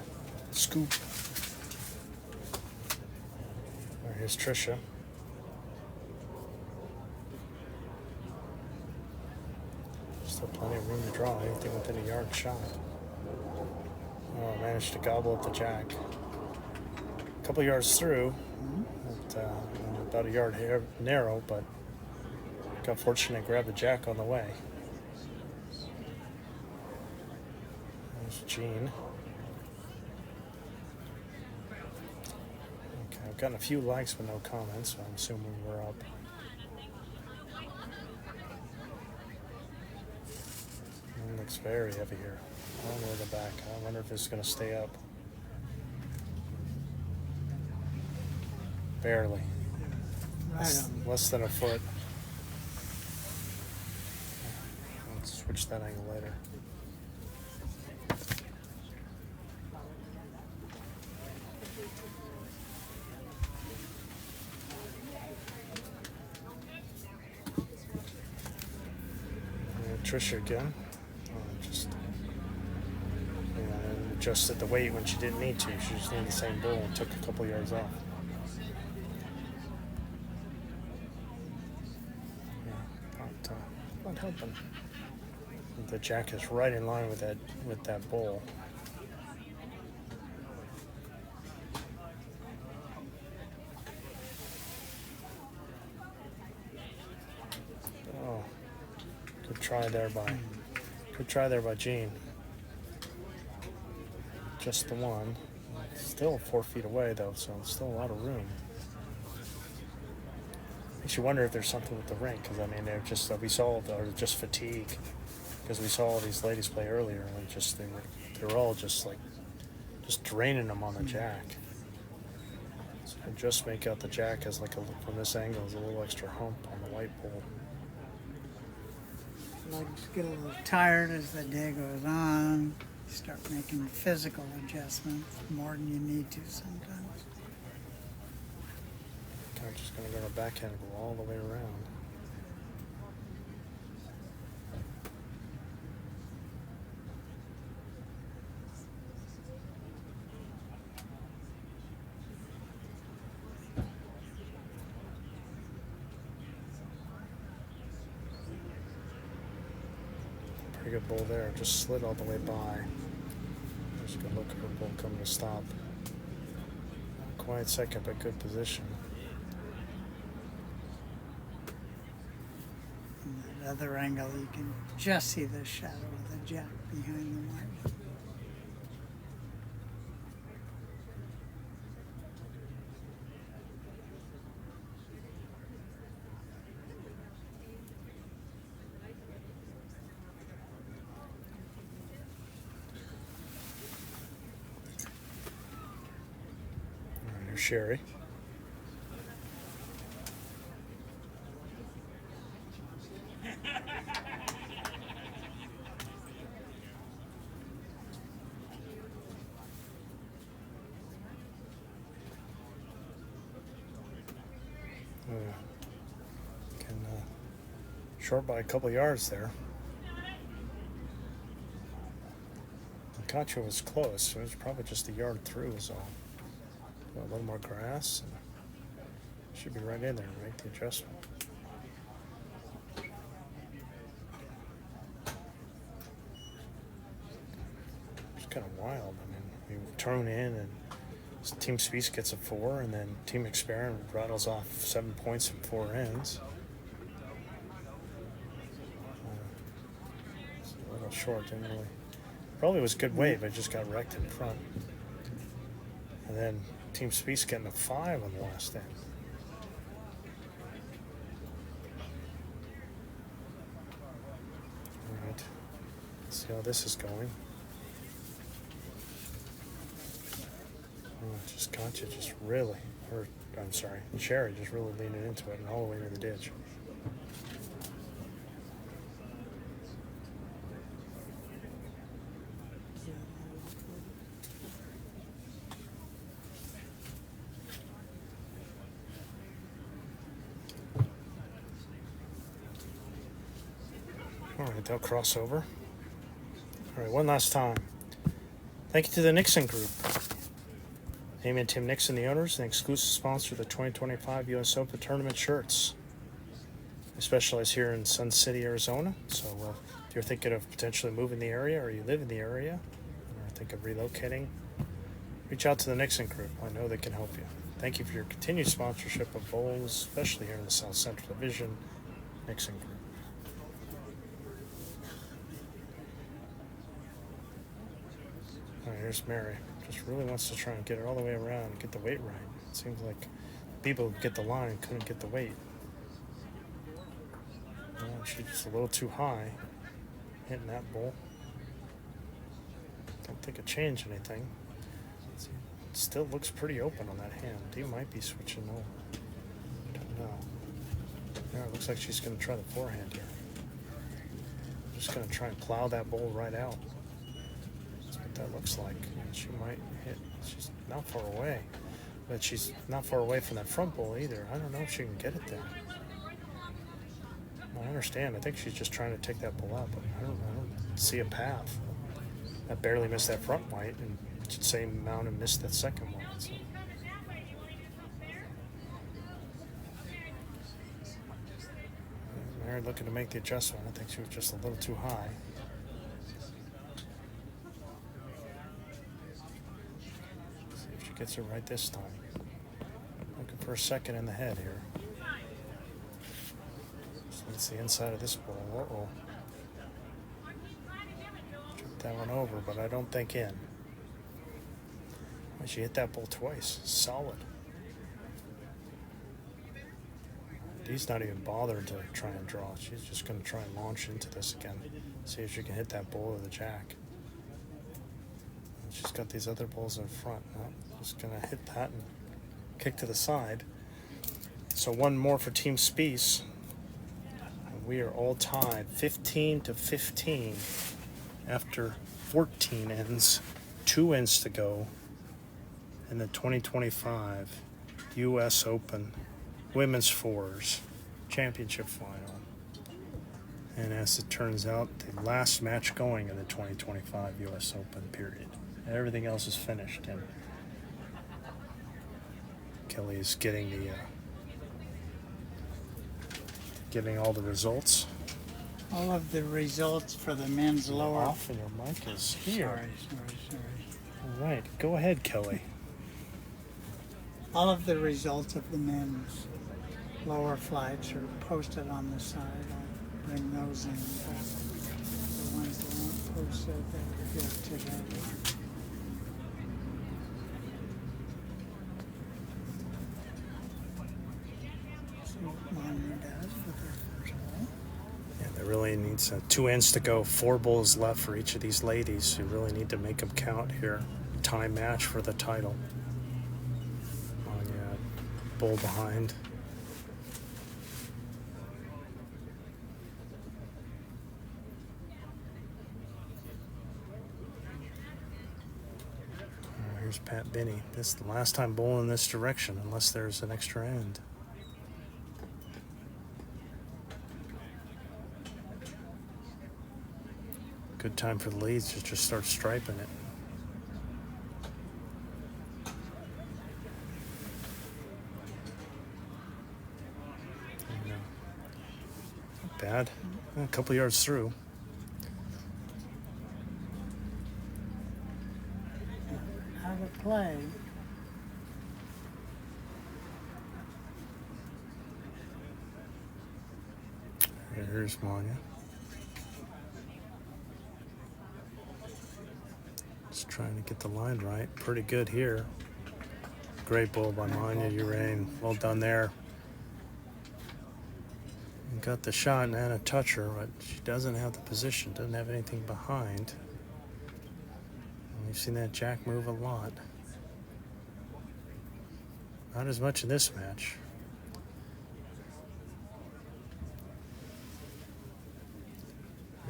scoop. Here's Trisha. Still plenty of room to draw, anything within a yard shot. Oh, managed to gobble up the jack. A couple yards through, about a yard narrow, but got fortunate to grab the jack on the way. There's Jean. Okay, I've gotten a few likes but no comments, so I'm assuming we're up. It looks very heavy here. All the way to the back. I wonder if this is going to stay up. Barely. Less than a foot. I'll switch that angle later. Trisha again. Adjusted the weight when she didn't need to. She just needed the same bull and took a couple yards off. Yeah, not helping. The jack is right in line with that bull. Oh, good try there by Jean. Just the one. Still 4 feet away though, so it's still a lot of room. Makes you wonder if there's something with the rink, because I mean they're just just fatigue, because we saw all these ladies play earlier and they were all just draining them on the jack. So I just make out the jack as from this angle as a little extra hump on the white bull. Legs get a little tired as the day goes on. Start making physical adjustments more than you need to sometimes. I'm just going to go to backhand and go all the way around. Pretty good bull there, just slid all the way by. Just gonna look at her bull coming to stop. Quiet second, but good position. From that other angle, you can just see the shadow of the jack behind the white. Sherry. Short by a couple yards there. Concha was close. It was probably just a yard through is all. A little more grass. And should be right in there, right? The adjustment. It's kind of wild. I mean, we turn in and Team Spease gets a 4, and then Team McSparran rattles off 7 points in 4 ends. It's a little short, didn't really. Probably was a good weight, but it just got wrecked in front. And then Team Spease getting a 5 on the last end. All right, let's see how this is going. Just Concha just really, or I'm sorry, Sherry just really leaning into it and all the way to the ditch. All right, they'll cross over. All right, one last time. Thank you to the Nixon Group. Amy and Tim Nixon, the owners, and exclusive sponsor of the 2025 U.S. Open Tournament shirts. We specialize here in Sun City, Arizona. So if you're thinking of potentially moving the area or you live in the area or think of relocating, reach out to the Nixon Group. I know they can help you. Thank you for your continued sponsorship of bowls, especially here in the South Central Division, Nixon Group. All right, here's Mary. Just really wants to try and get it all the way around and get the weight right. It seems like people who get the line couldn't get the weight. She's just a little too high hitting that bull. Don't think it changed anything. It still looks pretty open on that hand. He might be switching over. Don't know. Yeah, it looks like she's going to try the forehand here. Just going to try and plow that bull right out. That's what that looks like. And she might hit. She's not far away. But she's not far away from that front bull either. I don't know if she can get it there. I understand. I think she's just trying to take that bull out, but I don't see a path. I barely missed that front white, and same amount and missed that second one. So. Mary looking to make the adjustment. I think she was just a little too high. See if she gets it right this time. Looking for a second in the head here. It's the inside of this ball. Uh-oh. Tripped that one over, but I don't think in. She hit that ball twice. Solid. He's not even bothered to try and draw. She's just going to try and launch into this again. See if she can hit that bull or the jack. And she's got these other bulls in front. Just going to hit that and kick to the side. So one more for Team Spease. We are all tied 15-15 after 14 ends, 2 ends to go in the 2025 U.S. Open Women's Fours Championship Final. And as it turns out, the last match going in the 2025 U.S. Open period. Everything else is finished, and Kelly is getting the giving all the results. All of the results for the men's lower. Off, and your mic is here. Sorry. All right, go ahead, Kelly. All of the results of the men's lower flights are posted on the side. I'll bring those in. But the ones that weren't posted, they're here today. Really needs 2 ends to go, 4 bulls left for each of these ladies. You really need to make them count here. Time match for the title. bowl behind. Here's Pat Binney. This is the last time bowling this direction, unless there's an extra end. Good time for the leads to just start striping it. Not bad. A couple yards through. Out of play. Here's Manya. Just trying to get the line right. Pretty good here. Great bowl by Manya Urain. Well done there. Got the shot and a toucher, but she doesn't have the position, doesn't have anything behind. We've seen that jack move a lot. Not as much in this match.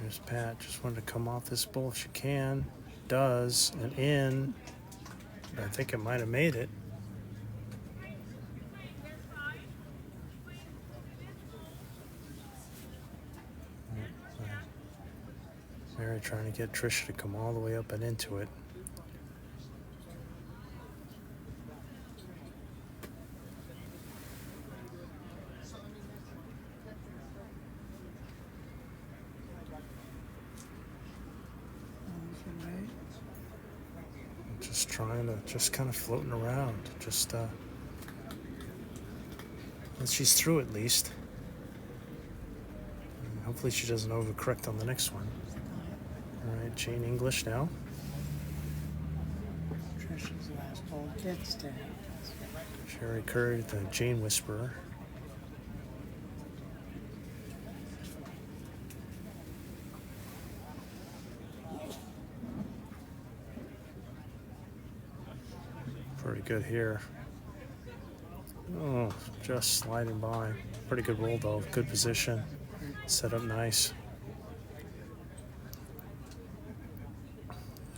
There's Pat, just wanted to come off this bowl if she can. Does, and in. I think it might have made it. Mary trying to get Trisha to come all the way up and into it. Just trying to, just kind of floating around. Just, and she's through at least. And hopefully she doesn't overcorrect on the next one. All right, Jane English now. Trisha's last hole kids to have. Sherry Curry, the Jane Whisperer. Pretty good here. Oh, just sliding by. Pretty good roll though. Good position. Set up nice.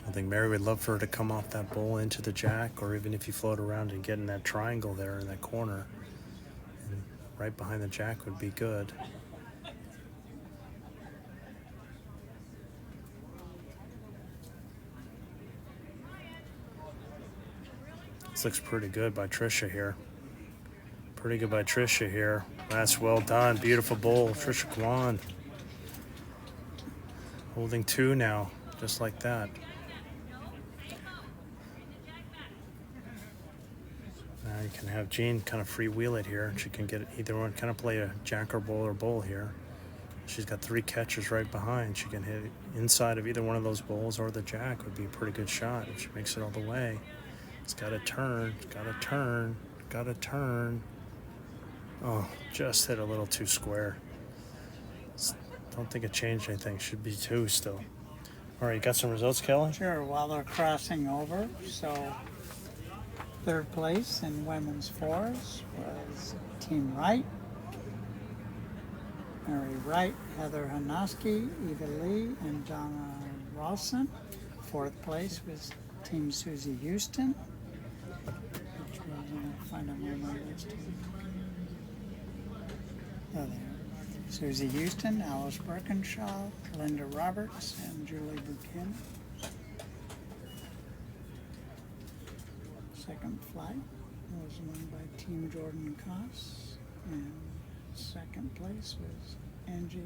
I think Mary would love for her to come off that bowl into the jack, or even if you float around and get in that triangle there in that corner. And right behind the jack would be good. This looks pretty good by Trisha here. Pretty good by Trisha here. That's well done. Beautiful bowl. Trisha, come on. Holding two now, just like that. Now you can have Jean kind of freewheel it here. She can get either one, kind of play a jack or bowl here. She's got three catchers right behind. She can hit inside of either one of those bowls, or the jack would be a pretty good shot if she makes it all the way. It's got to turn, got to turn, got to turn. Oh, just hit a little too square. Don't think it changed anything. Should be two still. All right, you got some results, Kelly? Sure, while they're crossing over, so third place in women's fours was Team Wright. Mary Wright, Heather Hanoski, Eva Lee, and Donna Rawson. Fourth place was Team Susie Houston, which we're going to find on my list. Oh, there. Susie Houston, Alice Birkinshaw, Linda Roberts, and Julie Buchanan. Second flight was won by Team Jordan Koss, and second place was Angie.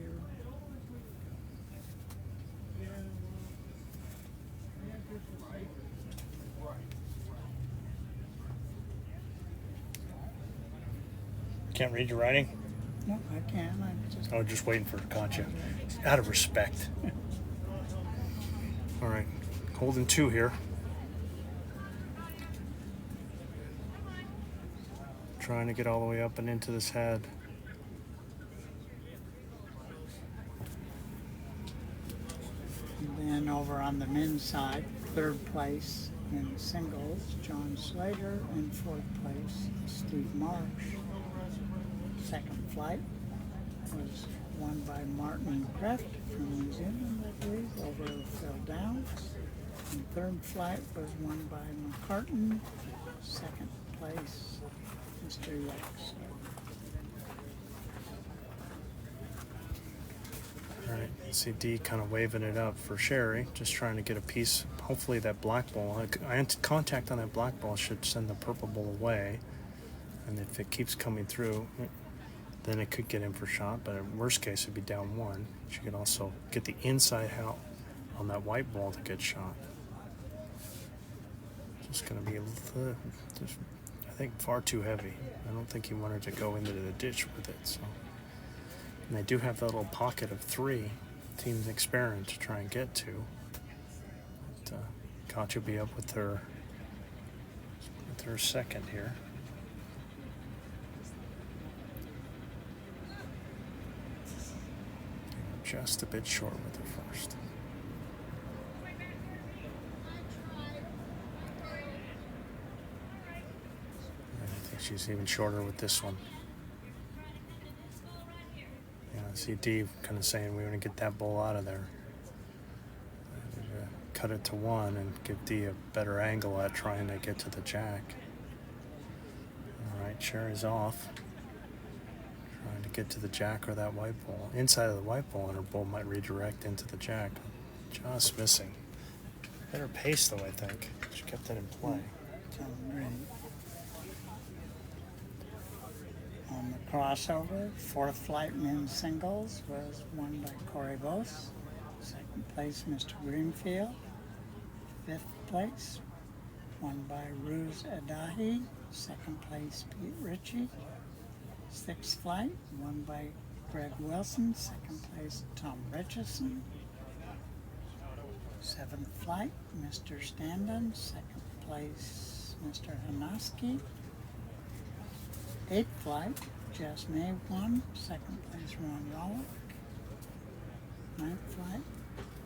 Can't read your writing? No, I can. Oh, just waiting for it. Gotcha. Out of respect. All right, holding two here. Trying to get all the way up and into this head. And then over on the men's side, third place In singles, John Slater. In fourth place, Steve Marsh. Second flight was won by Martin Kreft from New Zealand, I believe, over Phil Downs. And third flight was won by McCartan. Second place, Mr. Yax. All right, you see Dee kind of waving it up for Sherry, just trying to get a piece. Hopefully that black ball, contact on that black ball should send the purple ball away. And if it keeps coming through, then it could get in for shot, but in worst case it'd be down one. She could also get the inside out on that white ball to get shot. It's going to be, I think, far too heavy. I don't think you want her to go into the ditch with it. So, and they do have that little pocket of 3 Team McSparran to try and get to. But, Koch will be up with her second here. Just a bit short with her first. And I think she's even shorter with this one. Yeah, I see Dee kind of saying we want to get that ball out of there. Cut it to 1 and give Dee a better angle at trying to get to the jack. All right, Sherry's off. Trying to get to the jack or that white ball. Inside of the white ball, and her ball might redirect into the jack. Just missing. Better pace, though, I think. She kept it in play. On the crossover, fourth flight men's singles was won by Corey Bose. Second place, Mr. Greenfield. Fifth place, won by Ruz Adahi. Second place, Pete Ritchie. Sixth flight, won by Greg Wilson. Second place, Tom Richardson. Seventh flight, Mr. Standen. Second place, Mr. Hanaski. Eighth flight, Jess May won. Second place, Ron Rollick. Ninth flight,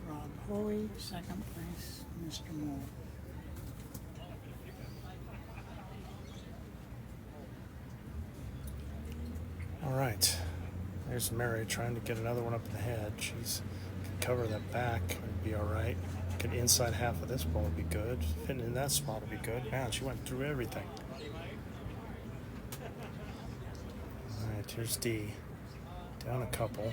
Rob Hoey. Second place, Mr. Moore. All right, there's Mary trying to get another one up the head. She's can cover that back, it'd be all right. Get inside half of this ball would be good. Fitting in that spot would be good. Man, she went through everything. All right, here's Dee. Down a couple.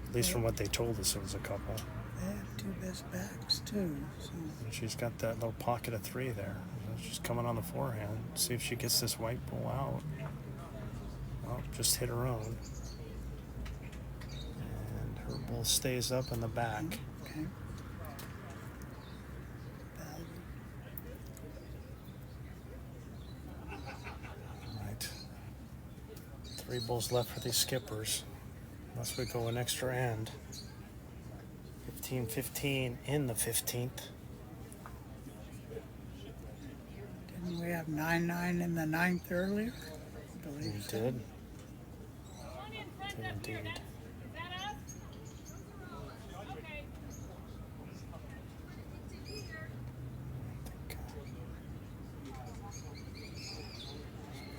At least from what they told us, it was a couple. They have 2 best backs too. So. And she's got that little pocket of 3 there. She's coming on the forehand. See if she gets this white ball out. Oh, just hit her own. And her ball stays up in the back. Okay. All right. 3 balls left for these skippers. Unless we go an extra end. 15-15 in the 15th. Didn't we have 9-9 in the 9th earlier? I believe We so. did. Indeed.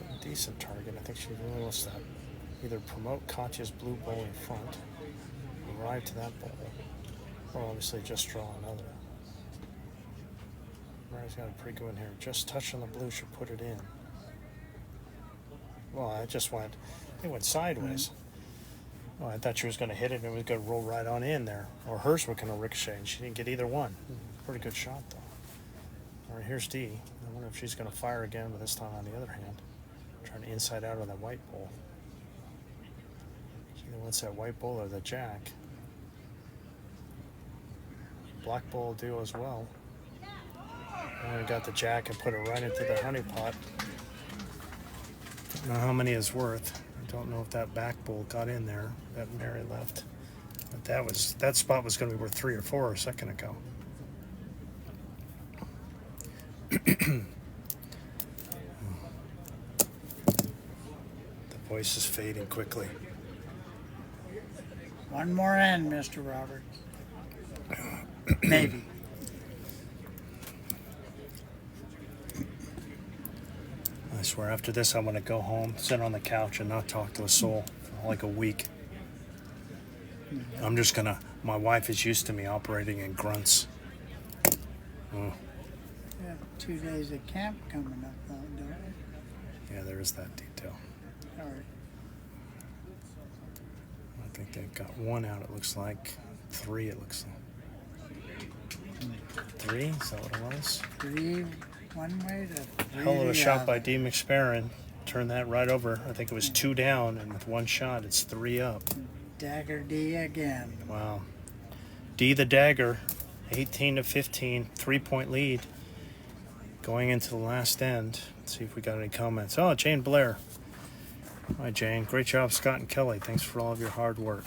A decent target. I think she really wants to either promote Katya's blue ball in front, arrive to that ball, or obviously just draw another. Mary's got a pretty good one here. Just touching the blue should put it in. Well, it went sideways. Well, I thought she was going to hit it and it was going to roll right on in there. Or hers were going to ricochet and she didn't get either one. Pretty good shot, though. All right, here's Dee. I wonder if she's going to fire again, but this time on the other hand. Trying to inside out of that white ball. She either wants that white ball or the jack. Black ball will do as well. And we got the jack and put it right into the honey pot. Don't know how many is worth. I don't know if that back ball got in there that Mary left. But that spot was going to be worth 3 or 4 a second ago. The voice is fading quickly. One more end, Mr. Robert. Maybe. swear after this I want to go home, sit on the couch, and not talk to a soul for like a week. I'm just gonna. My wife is used to me operating in grunts. Yeah, 2 days of camp coming up, though, don't we? Yeah, there is that detail. All right. I think they've got one out. It looks like 3. It looks like 3. Is that what it was? 3 one way to 3 Hell of a the shot by other. D. McSparran. Turned that right over. I think it was 2 down, and with one shot, it's 3 up. Dagger D again. Wow. D the Dagger, 18 to 15, 3-point lead. Going into the last end. Let's see if we got any comments. Oh, Jane Blair. Hi, Jane. Great job, Scott and Kelly. Thanks for all of your hard work.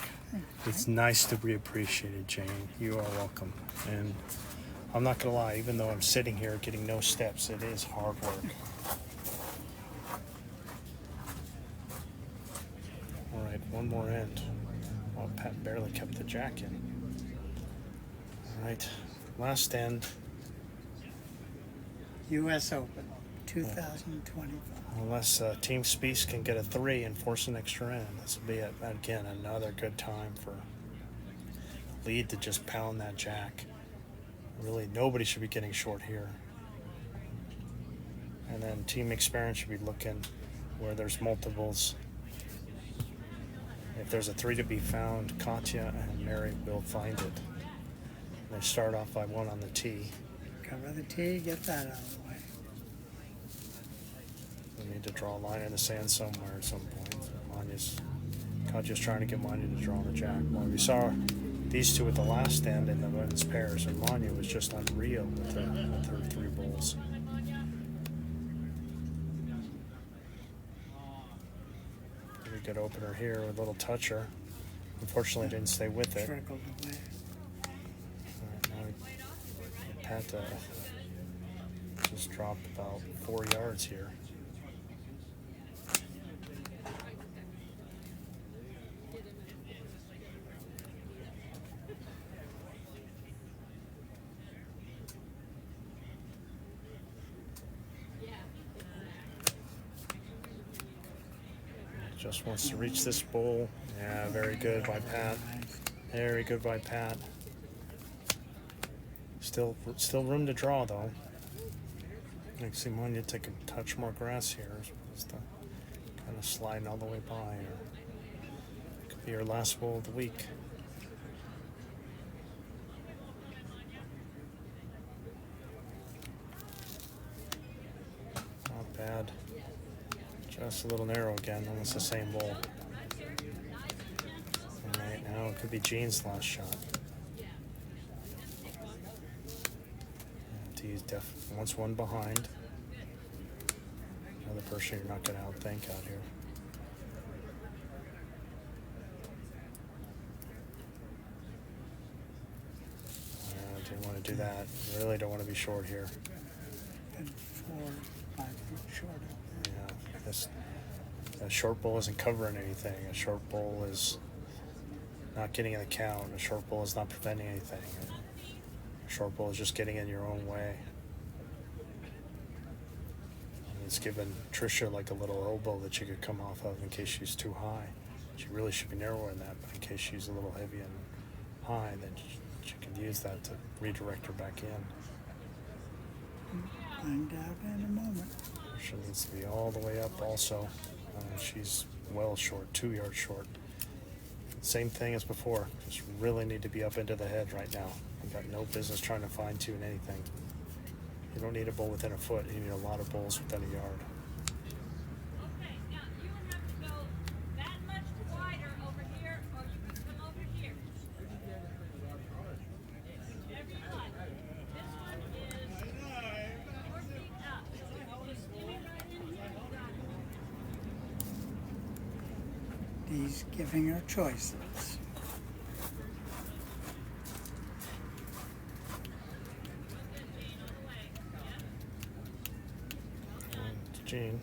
It's nice to be appreciated, Jane. You are welcome. And I'm not going to lie, even though I'm sitting here getting no steps, it is hard work. All right, one more end. Oh, Pat barely kept the jack in. All right, last end. U.S. Open 2025. Unless Team Spease can get a 3 and force an extra end. This will be, again, another good time for lead to just pound that jack. Really, nobody should be getting short here. And then Team McSparran should be looking where there's multiples. If there's a 3 to be found, Katya and Mary will find it. They start off by 1 on the tee. Cover the tee, get that out of the way. We need to draw a line in the sand somewhere at some point. Katya's trying to get Manya to draw on the jack. Well, we saw these two at the last end in the women's pairs, and Manya was just unreal with her 3 bowls. Pretty good opener here with a little toucher. Unfortunately, didn't stay with it. Trickled away. All right, now Pat just dropped about 4 yards here. Just wants to reach this bowl. Yeah, very good by Pat. Very good by Pat. Still room to draw though. I can see Manya take a touch more grass here. Just kind of sliding all the way by here. Could be her last bowl of the week. Not bad. Just a little narrow again, almost the same bowl. Alright, now it could be Jean's last shot. He's definitely wants one behind. Another person you're not going to outthink out here. Didn't want to do that. Really don't want to be short here. And 4 5 feet short. A short bowl isn't covering anything. A short bowl is not getting in the count. A short bowl is not preventing anything. A short bowl is just getting in your own way. And it's given Tricia like a little elbow that she could come off of in case she's too high. She really should be narrower than that, but in case she's a little heavy and high, then she can use that to redirect her back in. Find out in a moment. She needs to be all the way up also. She's well short, 2 yards short. Same thing as before. Just really need to be up into the head right now. You've got no business trying to fine tune anything. You don't need a bowl within a foot. You need a lot of bowls within a yard. Okay, now you would have to go that much wider over here, or you can come over here. Whatever you like. This one is 4 feet up. Just skim it right in here. You got it. He's giving her choices. Jean.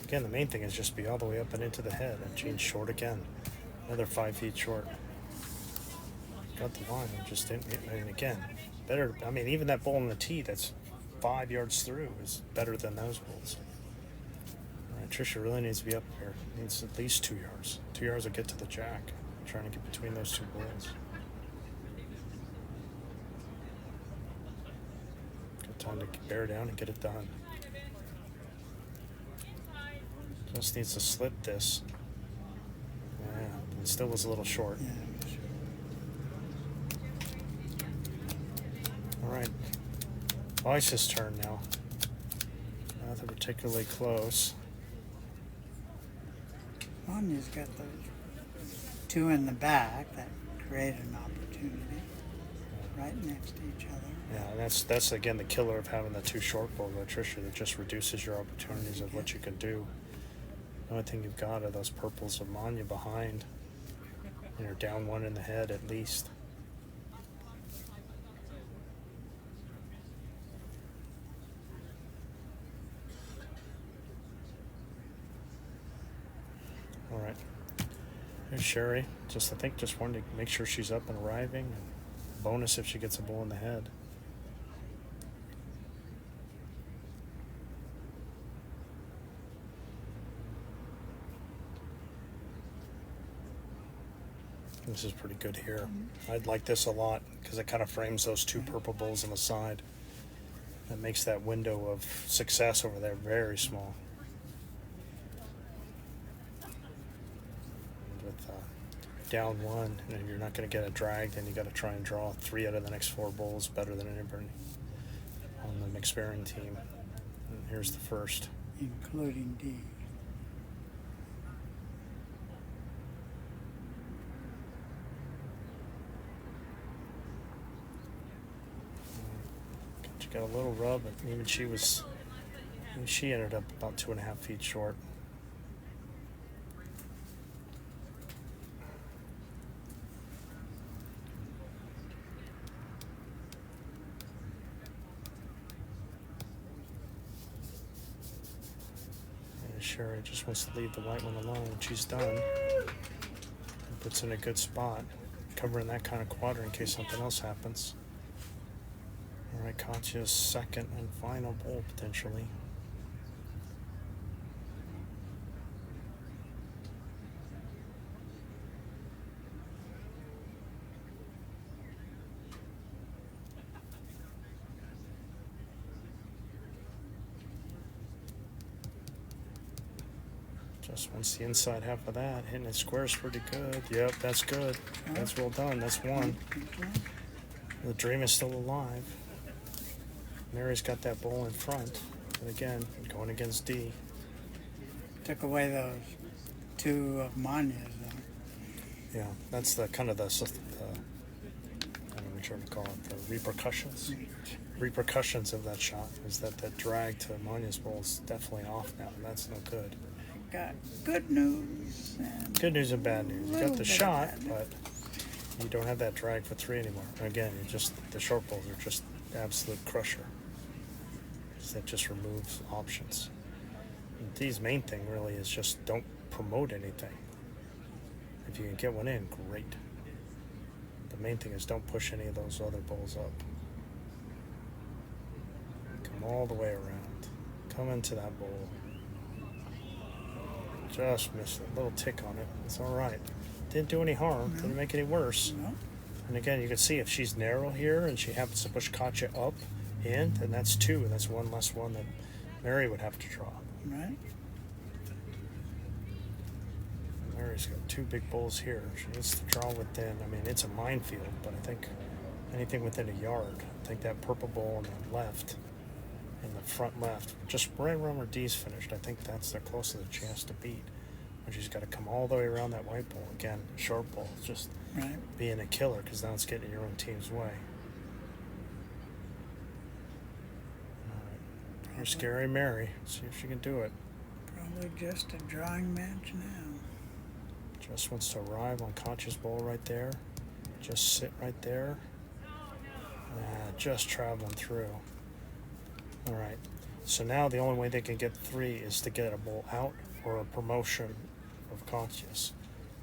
Again, the main thing is just be all the way up and into the head. And Jean's short again. Another 5 feet short. Got the line. Just didn't. And again, better. I mean, even that bowl on the tee that's 5 yards through is better than those bowls. Trisha really needs to be up here. Needs at least 2 yards. 2 yards will get to the jack. Trying to get between those two balls. Good time to bear down and get it done. Just needs to slip this. Yeah, it still was a little short. Yeah. All right, Weiss's turn now. Nothing particularly close. Manya's got those two in the back that create an opportunity right next to each other. Yeah, and that's again the killer of having the two short balls by Trisha. That just reduces your opportunities of what you can do. The only thing you've got are those purples of Manya behind. And you're down one in the head at least. All right. Here's Sherry. I think just wanted to make sure she's up and arriving. Bonus if she gets a ball in the head. This is pretty good here. I'd like this a lot because it kind of frames those two purple balls on the side. That makes that window of success over there very small. With down one, and you're not going to get a drag, then you got to try and draw 3 out of the next 4 bowls better than anybody on the McSparran team. And here's the first. Including D. She got a little rub, and even she ended up about 2.5 feet short. Sherry just wants to leave the white one alone when she's done. And puts in a good spot, covering that kind of quadrant in case something else happens. All right, Katya's second and final bowl potentially. Just wants the inside half of that. Hitting it square is pretty good. Yep, that's good. That's well done. That's one. The dream is still alive. Mary's got that bowl in front. And again, going against D. Took away those two of Manya's, though. Yeah, that's the kind of the I don't know what you're to call it, the repercussions. Repercussions of that shot is that drag to Manya's bowl is definitely off now, and that's no good. Got good news. And Good news and bad news. You got the bit of shot, bad news. but you don't have that drag for 3 anymore. Again, the short balls are just absolute crusher. That just removes options. And D's main thing really is just don't promote anything. If you can get one in, great. The main thing is don't push any of those other balls up. Come all the way around. Come into that bowl. Just missed a little tick on it. It's all right. Didn't do any harm. No. Didn't make any worse. No. And again, you can see if she's narrow here and she happens to push Katya up in, then that's 2, and that's one less one that Mary would have to draw. Right? Mary's got 2 big bowls here. She needs to draw within. I mean, it's a minefield, but I think anything within a yard. I think that purple bowl on the left, in the front left, just right around where D's finished, I think that's the closest chance to beat. But she's got to come all the way around that white bowl. Again, short bowl, just Right. being a killer because now it's getting in your own team's way. Here's Scary Mary. See if she can do it. Probably just a drawing match now. Just wants to arrive on Katya's bowl right there. Just sit right there. Just traveling through. All right. So now the only way they can get 3 is to get a bowl out or a promotion of Katya's.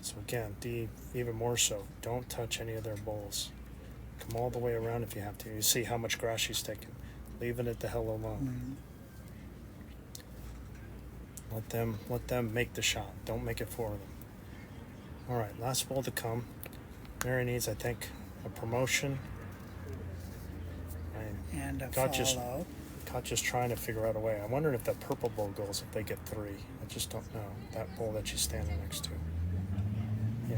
So again, D, even more so, don't touch any of their bowls. Come all the way around if you have to. You see how much grass she's taking. Leaving it the hell alone. Let them make the shot. Don't make it for them. All right, last bowl to come. Mary needs, I think, a promotion. And a Got just follow. trying to figure out a way. I wondered if that purple bowl goes if they get 3. I just don't know. That bowl that she's standing next to. Yeah.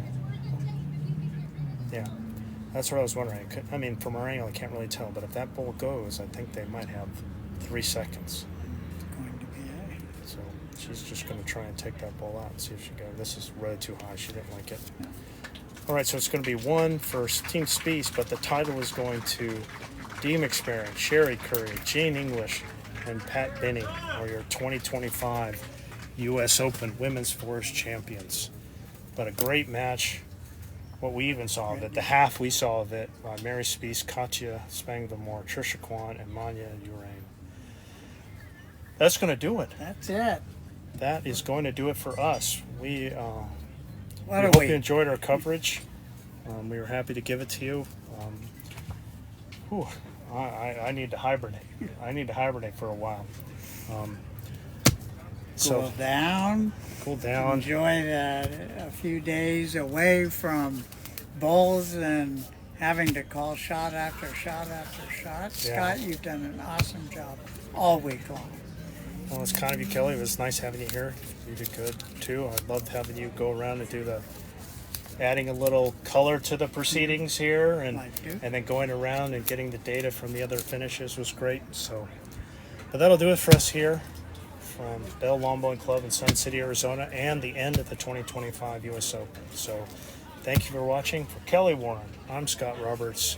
Yeah. That's what I was wondering. I mean, from our angle, I can't really tell. But if that bowl goes, I think they might have 3 seconds. It's going to be So she's just going to try and take that ball out and see if she goes. This is really too high. She didn't like it. All right, so it's going to be 1 for Team Spease, but the title is going to D. McSparran, Sherry Curry, Jean English, and Pat Binney are your 2025 U.S. Open Women's Fours champions. But a great match. What we even saw of it, the half we saw of it, Mary Spease, Katja Spanglemore, Trisha Kwan, and Manya Urain. That's going to do it. That's it. That is going to do it for us. We What a hope week. you enjoyed our coverage. We were happy to give it to you. I need to hibernate. I need to hibernate for a while. Cool down. Cool down. Enjoy a few days away from bowls and having to call shot after shot after shot. Yeah. Scott, you've done an awesome job all week long. Well, it's kind of you, Kelly. It was nice having you here. You did good too. I loved having you go around and do adding a little color to the proceedings here, and then going around and getting the data from the other finishes was great. So, but that'll do it for us here from Bell Lawn Bowling Club in Sun City, Arizona, and the end of the 2025 U.S. Open. So, thank you for watching. For Kelly Warren, I'm Scott Roberts.